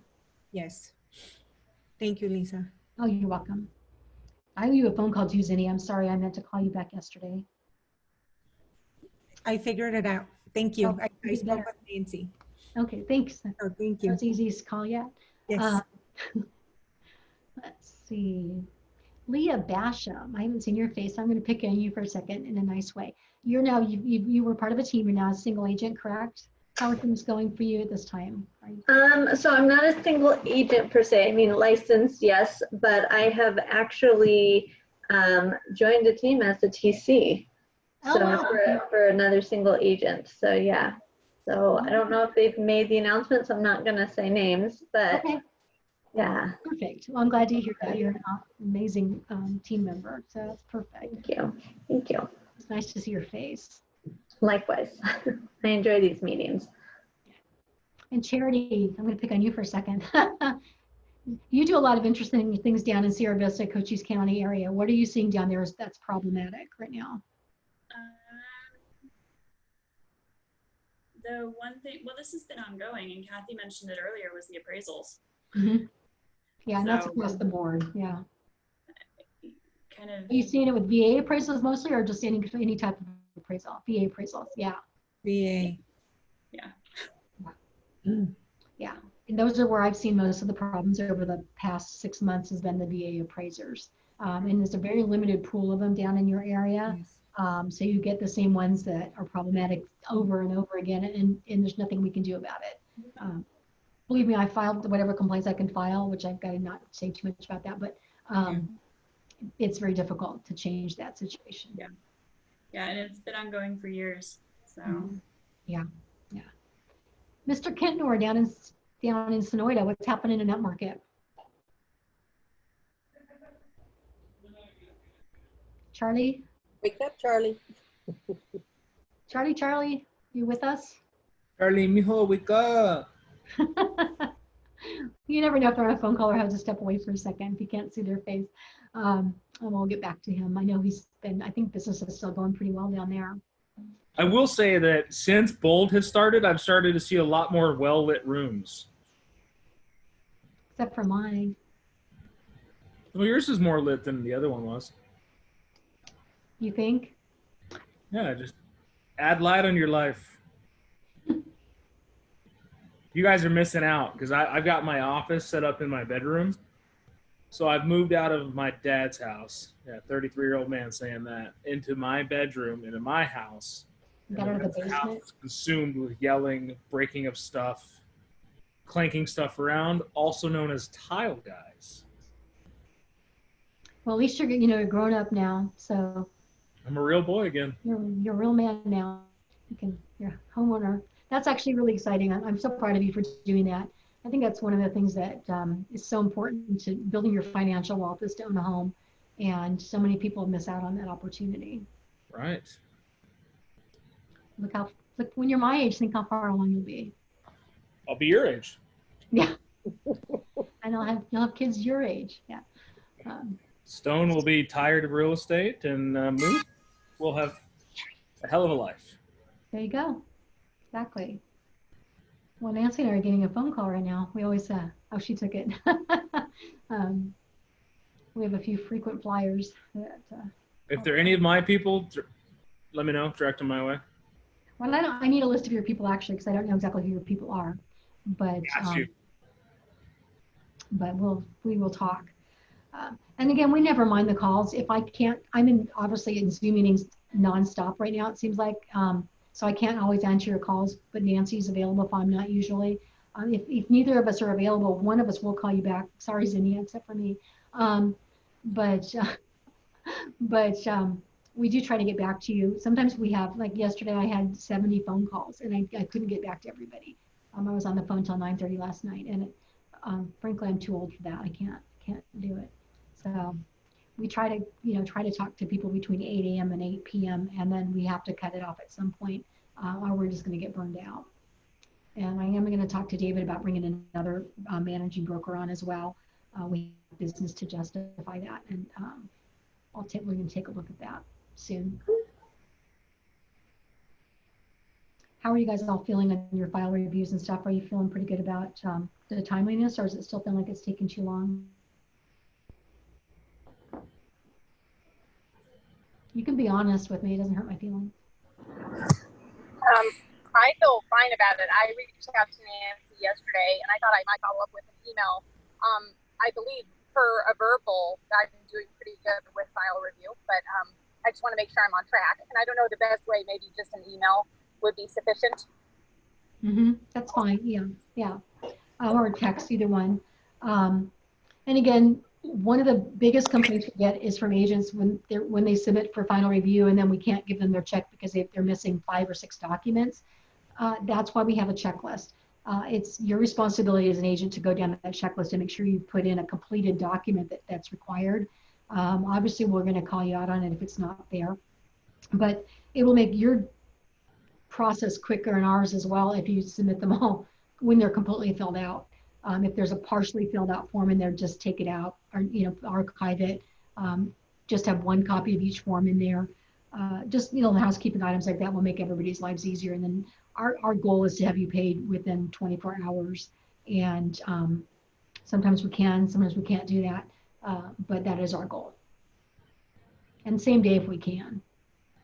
Speaker 8: Yes. Thank you, Lisa.
Speaker 1: Oh, you're welcome. I owe you a phone call too, Zinni. I'm sorry, I meant to call you back yesterday.
Speaker 8: I figured it out. Thank you.
Speaker 1: Oh,
Speaker 8: I spoke with Nancy.
Speaker 1: Okay, thanks.
Speaker 8: Oh, thank you.
Speaker 1: That's the easiest call yet.
Speaker 8: Yes.
Speaker 1: Let's see. Leah Basham. I haven't seen your face. I'm going to pick on you for a second in a nice way. You're now, you were part of a team. You're now a single agent, correct? How are things going for you at this time?
Speaker 12: So I'm not a single agent per se. I mean, licensed, yes, but I have actually joined a team as a TC. So for another single agent. So yeah. So I don't know if they've made the announcement, so I'm not going to say names, but yeah.
Speaker 1: Perfect. Well, I'm glad to hear that. You're an amazing team member. So that's perfect.
Speaker 12: Thank you. Thank you.
Speaker 1: It's nice to see your face.
Speaker 12: Likewise. I enjoy these meetings.
Speaker 1: And Charity, I'm going to pick on you for a second. You do a lot of interesting things down in Sierra Vista, Cochise County area. What are you seeing down there that's problematic right now?
Speaker 13: The one thing, well, this has been ongoing, and Kathy mentioned it earlier, was the appraisals.
Speaker 1: Mm-hmm. Yeah, and that's
Speaker 13: So-
Speaker 1: across the board. Yeah.
Speaker 13: Kind of.
Speaker 1: Are you seeing it with VA appraisals mostly, or just any type of appraisal? VA appraisals. Yeah.
Speaker 8: VA.
Speaker 13: Yeah.
Speaker 1: Yeah. And those are where I've seen most of the problems over the past 6 months has been the VA appraisers. And there's a very limited pool of them down in your area. So you get the same ones that are problematic over and over again, and there's nothing we can do about it. Believe me, I filed whatever complaints I can file, which I've got to not say too much about that, but it's very difficult to change that situation.
Speaker 13: Yeah. Yeah, and it's been ongoing for years. So.
Speaker 1: Yeah. Yeah. Mr. Kentnor down in Sonoyta, what's happening in that market? Charlie?
Speaker 5: Wake up, Charlie.
Speaker 1: Charlie, you with us?
Speaker 10: Charlie, mijo, wake up.
Speaker 1: You never know if they're on a phone call or have to step away for a second if you can't see their face. And we'll get back to him. I know I think business is still going pretty well down there.
Speaker 10: I will say that since Bold has started, I've started to see a lot more well-lit rooms.
Speaker 1: Except for mine.
Speaker 10: Well, yours is more lit than the other one was.
Speaker 1: You think?
Speaker 10: Yeah, just add light on your life. You guys are missing out because I've got my office set up in my bedroom. So I've moved out of my dad's house. Yeah, 33-year-old man saying that. Into my bedroom, into my house.
Speaker 1: You got out of the
Speaker 10: The house
Speaker 1: basement?
Speaker 10: is consumed with yelling, breaking of stuff, clanking stuff around, also known as tile guys.
Speaker 1: Well, at least you're grown up now, so
Speaker 10: I'm a real boy again.
Speaker 1: you're a real man now. You're a homeowner. That's actually really exciting. I'm so proud of you for doing that. I think that's one of the things that is so important to building your financial wealth is to own a home. And so many people miss out on that opportunity.
Speaker 10: Right.
Speaker 1: Look, when you're my age, think how far along you'll be.
Speaker 10: I'll be your age.
Speaker 1: Yeah. And you'll have kids your age. Yeah.
Speaker 10: Stone will be tired of real estate, and Moose will have a hell of a life.
Speaker 1: There you go. Exactly. Well, Nancy and I are getting a phone call right now. We always, she took it. We have a few frequent flyers that.
Speaker 10: If there are any of my people, let me know. Direct them my way.
Speaker 1: Well, I need a list of your people actually, because I don't know exactly who your people are, but we will talk. And again, we never mind the calls. If I can't, obviously in Zoom meetings nonstop right now, it seems like, so I can't always answer your calls, but Nancy's available if I'm not usually. If neither of us are available, one of us will call you back. Sorry, Zinnia, except for me. But we do try to get back to you. Sometimes we have, like yesterday, I had 70 phone calls and I couldn't get back to everybody. I was on the phone till 9:30 last night, and frankly, I'm too old for that. I can't do it. So we try to talk to people between 8 a.m. and 8 p.m. and then we have to cut it off at some point, or we're just going to get burned out. And I am going to talk to David about bringing another managing broker on as well. We have business to justify that, and we're going to take a look at that soon. How are you guys all feeling on your file reviews and stuff? Are you feeling pretty good about the timeliness, or is it still feeling like it's taking too long? You can be honest with me. It doesn't hurt my feelings.
Speaker 14: I feel fine about it. I reached out to Nancy yesterday, and I thought I might follow up with an email. I believe for a verbal, I've been doing pretty good with file review, but I just want to make sure I'm on track. And I don't know the best way, maybe just an email would be sufficient.
Speaker 1: That's fine. Yeah. Or text, either one. And again, one of the biggest complaints we get is from agents when they submit for final review and then we can't give them their check because they're missing 5 or 6 documents. That's why we have a checklist. It's your responsibility as an agent to go down that checklist and make sure you put in a completed document that's required. Obviously, we're going to call you out on it if it's not there, but it will make your process quicker in ours as well if you submit them all when they're completely filled out. If there's a partially filled out form in there, just take it out or, you know, archive it. Just have one copy of each form in there. Just, you know, housekeeping items like that will make everybody's lives easier. And then our goal is to have you paid within 24 hours. And sometimes we can, sometimes we can't do that. But that is our goal. And same day if we can.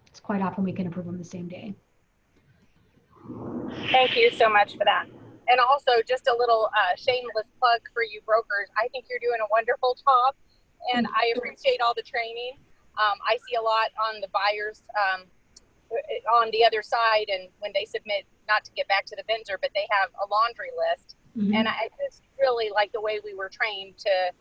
Speaker 1: It's quite often we can approve them the same day.
Speaker 14: Thank you so much for that. And also, just a little shameless plug for you brokers. I think you're doing a wonderful job, and I appreciate all the training. I see a lot on the buyers on the other side, and when they submit, not to get back to the vendor, but they have a laundry list.
Speaker 1: Mm-hmm.
Speaker 14: And I just really like the way we were trained to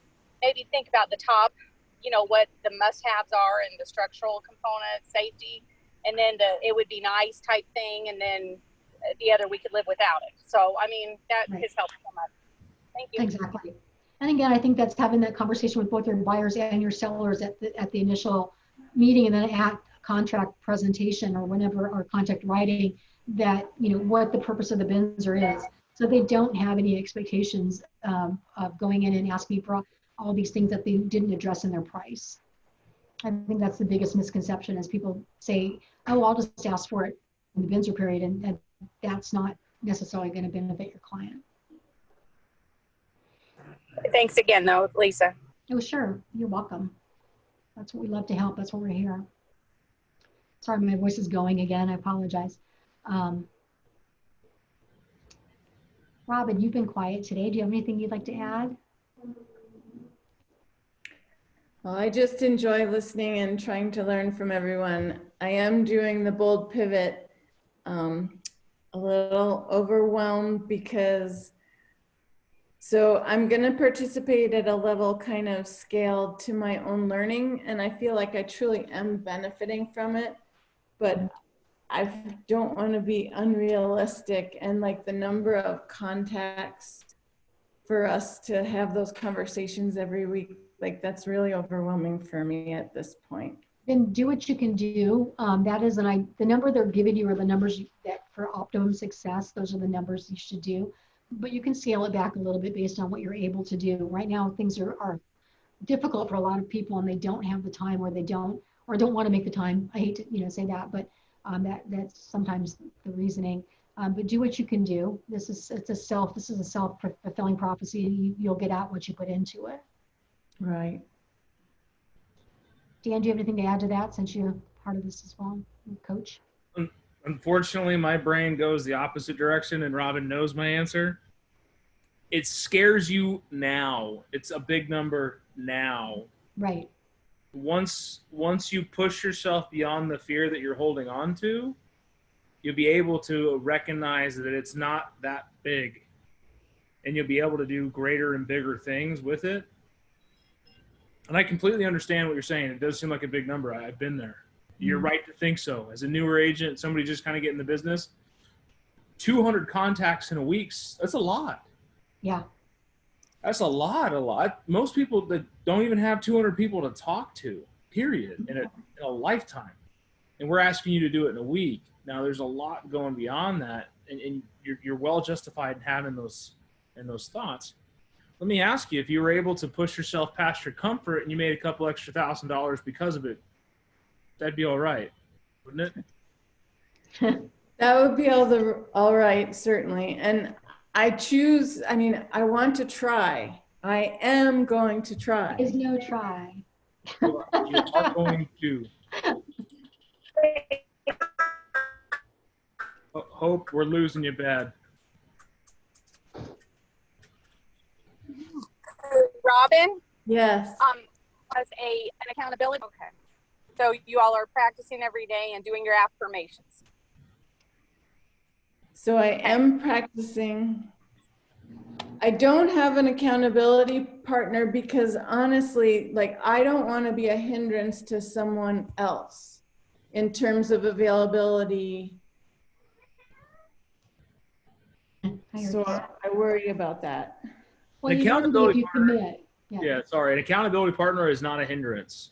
Speaker 14: maybe think about the top, you know, what the must-haves are and the structural components, safety, and then it would be nice type thing, and then the other we could live without it. So, I mean, that has helped so much. Thank you.
Speaker 1: Exactly. And again, I think that's having that conversation with both your buyers and your sellers at the initial meeting, and then at contract presentation or whenever, or contract writing, that, you know, what the purpose of the Binzer is. So they don't have any expectations of going in and asking for all these things that they didn't address in their price. I think that's the biggest misconception, is people say, oh, I'll just ask for it in the Binzer period, and that's not necessarily going to benefit your client.
Speaker 14: Thanks again, though, Lisa.
Speaker 1: Oh, sure. You're welcome. That's what we love to help. That's what we're here. Sorry, my voice is going again. I apologize. Robin, you've been quiet today. Do you have anything you'd like to add?
Speaker 15: Well, I just enjoy listening and trying to learn from everyone. I am doing the bold pivot. A little overwhelmed because, so I'm going to participate at a level kind of scaled to my own learning, and I feel like I truly am benefiting from it, but I don't want to be unrealistic, and like the number of contacts for us to have those conversations every week, like that's really overwhelming for me at this point.
Speaker 1: Then do what you can do. That is, the number they're giving you are the numbers that for optimum success, those are the numbers you should do. But you can scale it back a little bit based on what you're able to do. Right now, things are difficult for a lot of people, and they don't have the time, or they don't want to make the time. I hate to say that, but that's sometimes the reasoning. But do what you can do. This is a self-fulfilling prophecy. You'll get out what you put into it.
Speaker 15: Right.
Speaker 1: Dan, do you have anything to add to that, since you're part of this as well, Coach?
Speaker 10: Unfortunately, my brain goes the opposite direction, and Robin knows my answer. It scares you now. It's a big number now.
Speaker 1: Right.
Speaker 10: Once you push yourself beyond the fear that you're holding on to, you'll be able to recognize that it's not that big, and you'll be able to do greater and bigger things with it. And I completely understand what you're saying. It does seem like a big number. I've been there. You're right to think so. As a newer agent, somebody just kind of getting the business, 200 contacts in a week, that's a lot.
Speaker 1: Yeah.
Speaker 10: That's a lot. Most people that don't even have 200 people to talk to, period, in a lifetime. And we're asking you to do it in a week. Now, there's a lot going beyond that, and you're well justified in having those thoughts. Let me ask you, if you were able to push yourself past your comfort and you made a couple extra $1,000 because of it, that'd be all right, wouldn't it?
Speaker 15: That would be all right, certainly. And I want to try. I am going to try.
Speaker 1: There's no try.
Speaker 10: You are going to. Hope we're losing you bad.
Speaker 14: Robin?
Speaker 15: Yes.
Speaker 14: As an accountability. Okay. So you all are practicing every day and doing your affirmations.
Speaker 15: So I am practicing. I don't have an accountability partner because honestly, like I don't want to be a hindrance to someone else in terms of availability. So I worry about that.
Speaker 1: Well,
Speaker 10: An
Speaker 1: you know,
Speaker 10: accountability
Speaker 1: if you commit.
Speaker 10: An accountability partner is not a hindrance.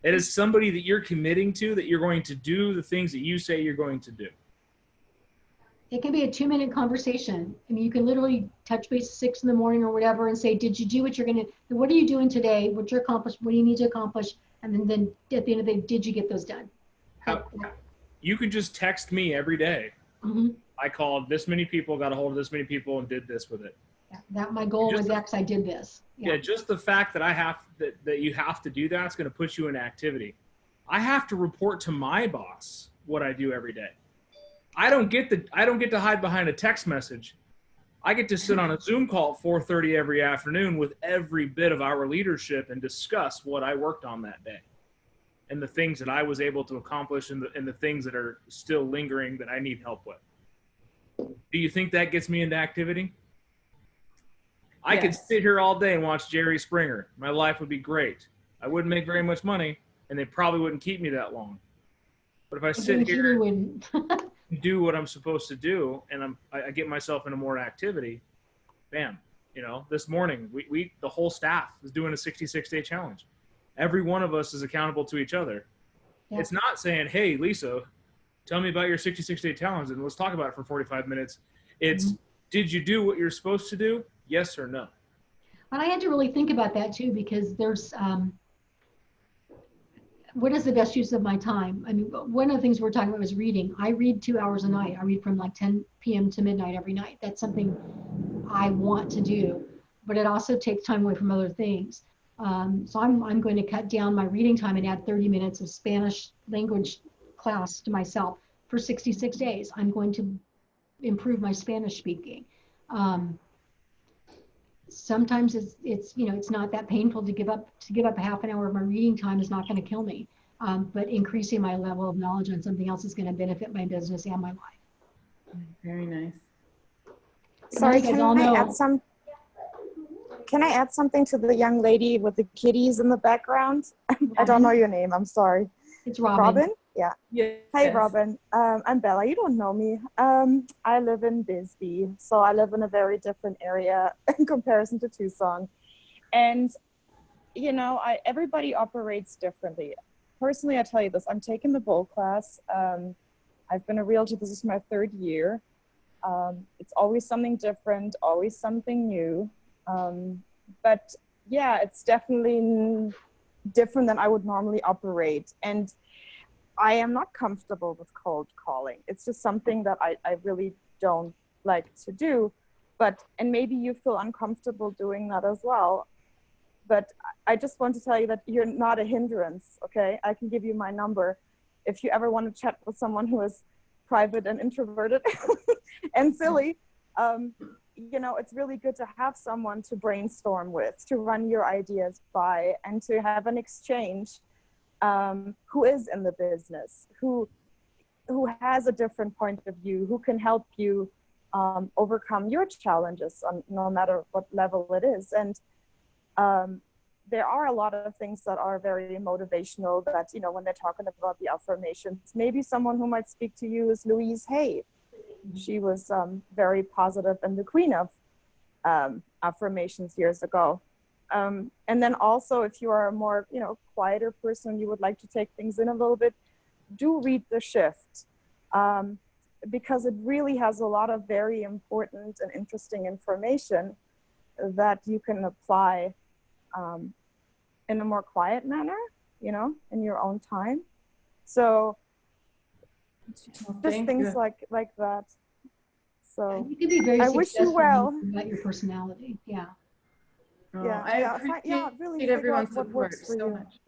Speaker 10: It is somebody that you're committing to, that you're going to do the things that you say you're going to do.
Speaker 1: It can be a 2-minute conversation. I mean, you can literally touch base at 6 in the morning or whatever and say, did you do what you're going to, what are you doing today? What you accomplished? What do you need to accomplish? And then at the end of the day, did you get those done?
Speaker 10: You could just text me every day.
Speaker 1: Mm-hmm.
Speaker 10: I called this many people, got a hold of this many people, and did this with it.
Speaker 1: Yeah, that my goal was X, I did this.
Speaker 10: Yeah, just the fact that that you have to do that is going to put you in activity. I have to report to my boss what I do every day. I don't get to hide behind a text message. I get to sit on a Zoom call at 4:30 every afternoon with every bit of our leadership and discuss what I worked on that day and the things that I was able to accomplish and the things that are still lingering that I need help with. Do you think that gets me into activity? I could sit here all day and watch Jerry Springer. My life would be great. I wouldn't make very much money, and they probably wouldn't keep me that long. But if I sit here and do what I'm supposed to do, and I get myself into more activity, bam. You know, this morning, we the whole staff is doing a 66-day challenge. Every one of us is accountable to each other. Yeah. It's not saying, hey, Lisa, tell me about your 66-day challenge, and let's talk about it for 45 minutes. It's, did you do what you're supposed to do? Yes or no?
Speaker 1: And I had to really think about that too, because there's, what is the best use of my time? I mean, one of the things we're talking about was reading. I read 2 hours a night. I read from like 10 p.m. to midnight every night. That's something I want to do, but it also takes time away from other things. So I'm going to cut down my reading time and add 30 minutes of Spanish language class to myself for 66 days. I'm going to improve my Spanish speaking. Sometimes it's you know, it's not that painful to give up a half an hour of my reading time is not going to kill me. But increasing my level of knowledge on something else is going to benefit my business and my life.
Speaker 15: Very nice.
Speaker 11: Sorry, can I add something to the young lady with the kitties in the background? I don't know your name. I'm sorry.
Speaker 1: It's Robin.
Speaker 11: Robin? Yeah.
Speaker 15: Yes.
Speaker 11: Hi, Robin. I'm Bella. You don't know me. I live in Bisbee, so I live in a very different area in comparison to Tucson. And, you know, everybody operates differently. Personally, I tell you this, I'm taking the Bold class. I've been a realtor. This is my 3rd year. It's always something different, always something new. But yeah, it's definitely different than I would normally operate. And I am not comfortable with cold calling. It's just something that I really don't like to do. And maybe you feel uncomfortable doing that as well. But I just want to tell you that you're not a hindrance, okay? I can give you my number. If you ever want to chat with someone who is private and introverted and silly, you know, it's really good to have someone to brainstorm with, to run your ideas by, and to have an exchange. Who is in the business, who has a different point of view, who can help you overcome your challenges on no matter what level it is. And there are a lot of things that are very motivational that, you know, when they're talking about the affirmations, maybe someone who might speak to you is Louise Hay. She was very positive and the queen of affirmations years ago. And then also, if you are a more, you know, quieter person, you would like to take things in a little bit, do read The Shift, because it really has a lot of very important and interesting information that you can apply in a more quiet manner, you know, in your own time. So just things like that. So
Speaker 1: you can be very
Speaker 11: I wish you well.
Speaker 1: About your personality, yeah.
Speaker 15: Oh,
Speaker 11: Yeah,
Speaker 15: I
Speaker 11: yeah,
Speaker 15: appreciate
Speaker 11: really
Speaker 15: everyone's
Speaker 11: what
Speaker 15: support
Speaker 11: works for
Speaker 15: so
Speaker 11: you.
Speaker 15: much.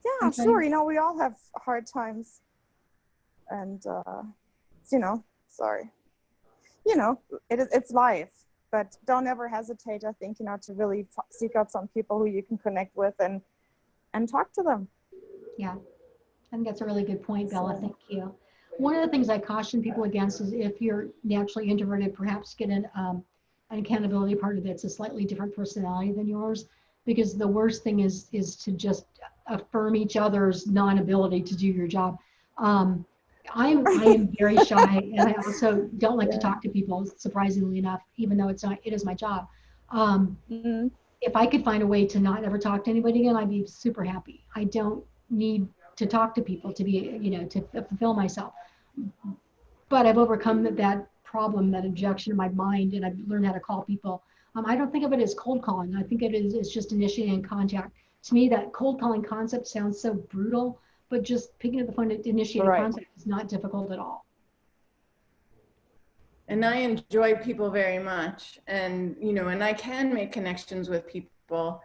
Speaker 11: Yeah, sure. You know, we all have hard times, and you know, sorry. You know, it's life, but don't ever hesitate. I think, you know, to really seek out some people who you can connect with and talk to them.
Speaker 1: Yeah, I think that's a really good point, Bella. Thank you. One of the things I caution people against is if you're naturally introverted, perhaps get an accountability partner that's a slightly different personality than yours, because the worst thing is to just affirm each other's non-ability to do your job. I am very shy, and I also don't like to talk to people, surprisingly enough, even though it is my job. If I could find a way to not ever talk to anybody again, I'd be super happy. I don't need to talk to people to be, you know, to fulfill myself. but I've overcome that problem, that objection in my mind, and I've learned how to call people. I don't think of it as cold calling. I think it's just initiating contact. To me, that cold calling concept sounds so brutal, but just picking up the phone to initiate a contact is not difficult at all.
Speaker 15: And I enjoy people very much. And, you know, and I can make connections with people.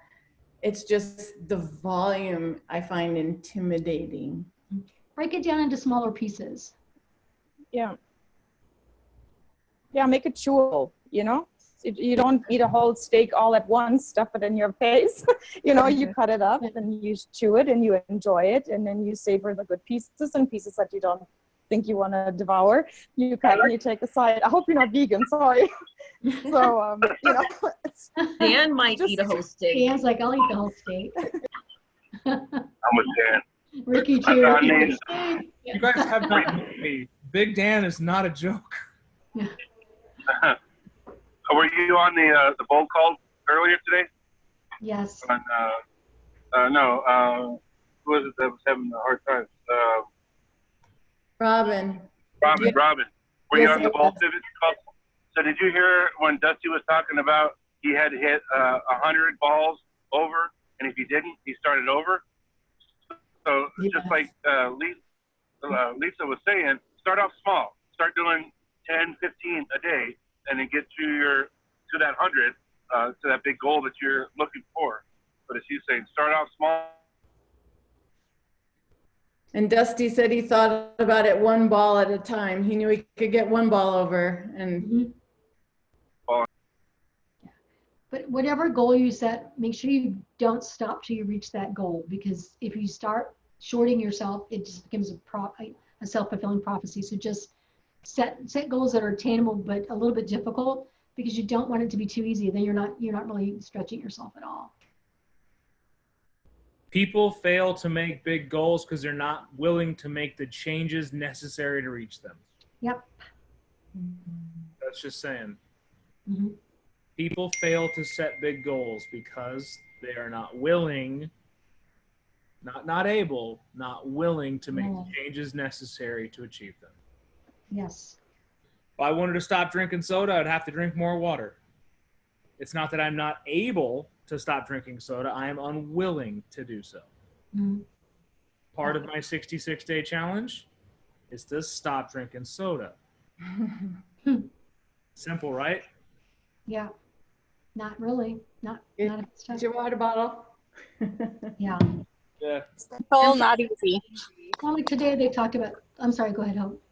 Speaker 15: It's just the volume I find intimidating.
Speaker 1: Break it down into smaller pieces.
Speaker 11: Yeah. Yeah, make it chewable, you know? You don't eat a whole steak all at once, stuff it in your face. You know, you cut it up and you chew it and you enjoy it. And then you savor the good pieces and pieces that you don't think you want to devour. You cut and you take aside. I hope you're not vegan, sorry. So, you know.
Speaker 3: Dan might eat a whole steak.
Speaker 1: Dan's like, I'll eat the whole steak.
Speaker 9: I'm with Dan.
Speaker 1: Ricky too.
Speaker 10: You guys have not met me. Big Dan is not a joke.
Speaker 9: Were you on the bold call earlier today?
Speaker 1: Yes.
Speaker 9: On, no. Who was it that was having a hard time?
Speaker 15: Robin.
Speaker 9: Robin. Were you on the bold pivot call? So did you hear when Dusty was talking about he had hit 100 balls over, and if he didn't, he started over? So just like Lisa was saying, start off small. Start doing 10, 15 a day, and then get to that 100, to that big goal that you're looking for. But as he's saying, start off small.
Speaker 15: And Dusty said he thought about it one ball at a time. He knew he could get one ball over. And
Speaker 1: But whatever goal you set, make sure you don't stop till you reach that goal, because if you start shorting yourself, it just becomes a self-fulfilling prophecy. So just set goals that are attainable but a little bit difficult, because you don't want it to be too easy. Then you're not really stretching yourself at all.
Speaker 10: People fail to make big goals because they're not willing to make the changes necessary to reach them.
Speaker 1: Yep.
Speaker 10: That's just saying.
Speaker 1: Mm-hmm.
Speaker 10: People fail to set big goals because they are not willing, not able, not willing to make the changes necessary to achieve them.
Speaker 1: Yes.
Speaker 10: If I wanted to stop drinking soda, I'd have to drink more water. It's not that I'm not able to stop drinking soda. I am unwilling to do so.
Speaker 1: Mm-hmm.
Speaker 10: Part of my 66-day challenge is to stop drinking soda. Simple, right?
Speaker 1: Yeah. Not really. Not
Speaker 15: Get your water bottle.
Speaker 1: Yeah.
Speaker 10: Yeah.
Speaker 14: Simple, not easy.
Speaker 1: Only today they talked about, I'm sorry, go ahead, Hope.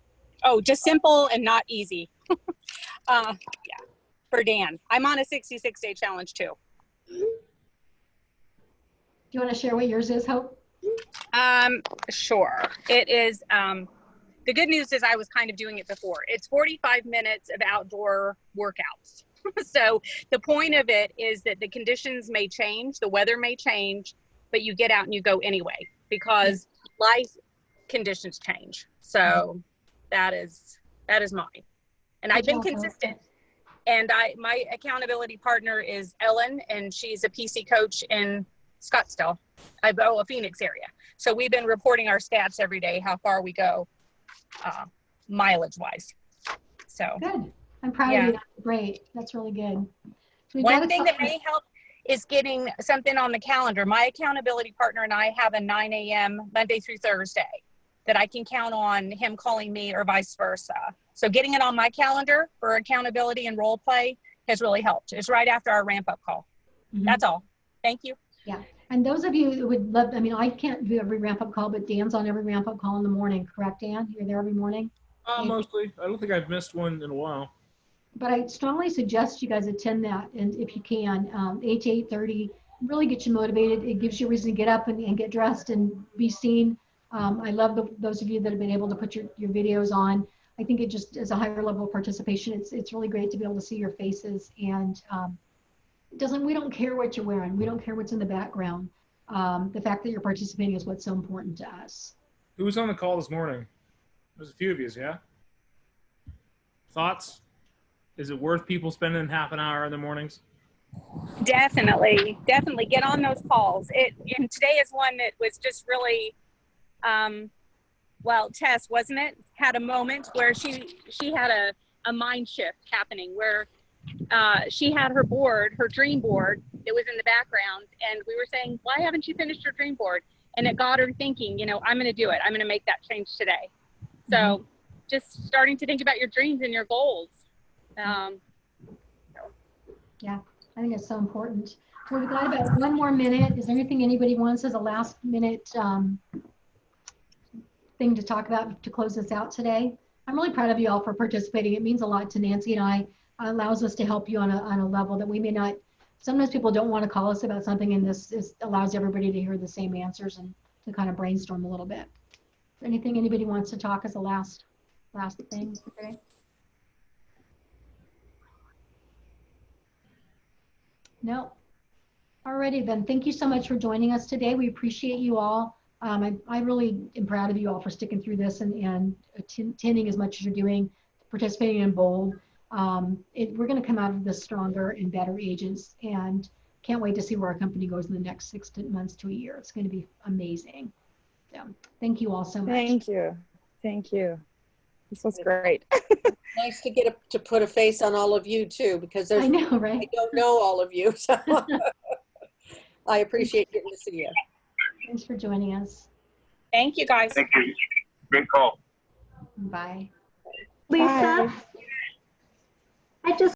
Speaker 14: Oh, just simple and not easy. Yeah, for Dan. I'm on a 66-day challenge too.
Speaker 1: Do you want to share what yours is, Hope?
Speaker 14: Sure. It is, the good news is I was kind of doing it before. It's 45 minutes of outdoor workouts. So the point of it is that the conditions may change, the weather may change, but you get out and you go anyway, because life conditions change. So that is mine. And I've been consistent. And my accountability partner is Ellen, and she's a PC coach in Scottsdale, Phoenix area. So we've been reporting our stats every day, how far we go, mileage wise. So
Speaker 1: good. I'm proud of you. That's great. That's really good. So
Speaker 14: one thing that may help is getting something on the calendar. My accountability partner and I have a 9 a.m. Monday through Thursday that I can count on him calling me, or vice versa. So getting it on my calendar for accountability and role play has really helped. It's right after our ramp up call. Mm-hmm. That's all. Thank you.
Speaker 1: Yeah. And those of you who would love, I mean, I can't do every ramp up call, but Dan's on every ramp up call in the morning. Correct, Dan? You're there every morning?
Speaker 10: Mostly. I don't think I've missed one in a while.
Speaker 1: But I strongly suggest you guys attend that, and if you can, 8 to 8:30, really get you motivated. It gives you a reason to get up and get dressed and be seen. I love those of you that have been able to put your videos on. I think it just is a higher level of participation. It's really great to be able to see your faces, and we don't care what you're wearing. We don't care what's in the background. The fact that you're participating is what's so important to us.
Speaker 10: Who was on the call this morning? There's a few of you, yeah? Thoughts? Is it worth people spending half an hour in the mornings?
Speaker 14: Definitely get on those calls. And today is one that was just really well, Tess, wasn't it, had a moment where she had a mind shift happening where she had her board, her dream board, that was in the background, and we were saying, why haven't you finished your dream board? And it got her thinking, you know, I'm going to do it. I'm going to make that change today. So just starting to think about your dreams and your goals.
Speaker 1: Yeah, I think it's so important. So we've got about 1 more minute. Is there anything anybody wants as a last minute thing to talk about to close this out today? I'm really proud of you all for participating. It means a lot to Nancy and I. Allows us to help you on a level that we may not. Sometimes people don't want to call us about something, and this allows everybody to hear the same answers and to kind of brainstorm a little bit. Anything anybody wants to talk as a last thing today? No. Alrighty then. Thank you so much for joining us today. We appreciate you all. I really am proud of you all for sticking through this and attending as much as you're doing, participating in BOLD. We're going to come out of this stronger and better agents, and can't wait to see where our company goes in the next 6 months to a year. It's going to be amazing. So thank you all so much.
Speaker 11: Thank you. Thank you. This was great.
Speaker 5: Nice to get to put a face on all of you too, because
Speaker 1: I know, right?
Speaker 5: I don't know all of you. So I appreciate getting to see you.
Speaker 1: Thanks for joining us.
Speaker 14: Thank you, guys.
Speaker 9: Thank you. Great call.
Speaker 1: Bye.
Speaker 12: Lisa,
Speaker 11: Bye.
Speaker 12: I just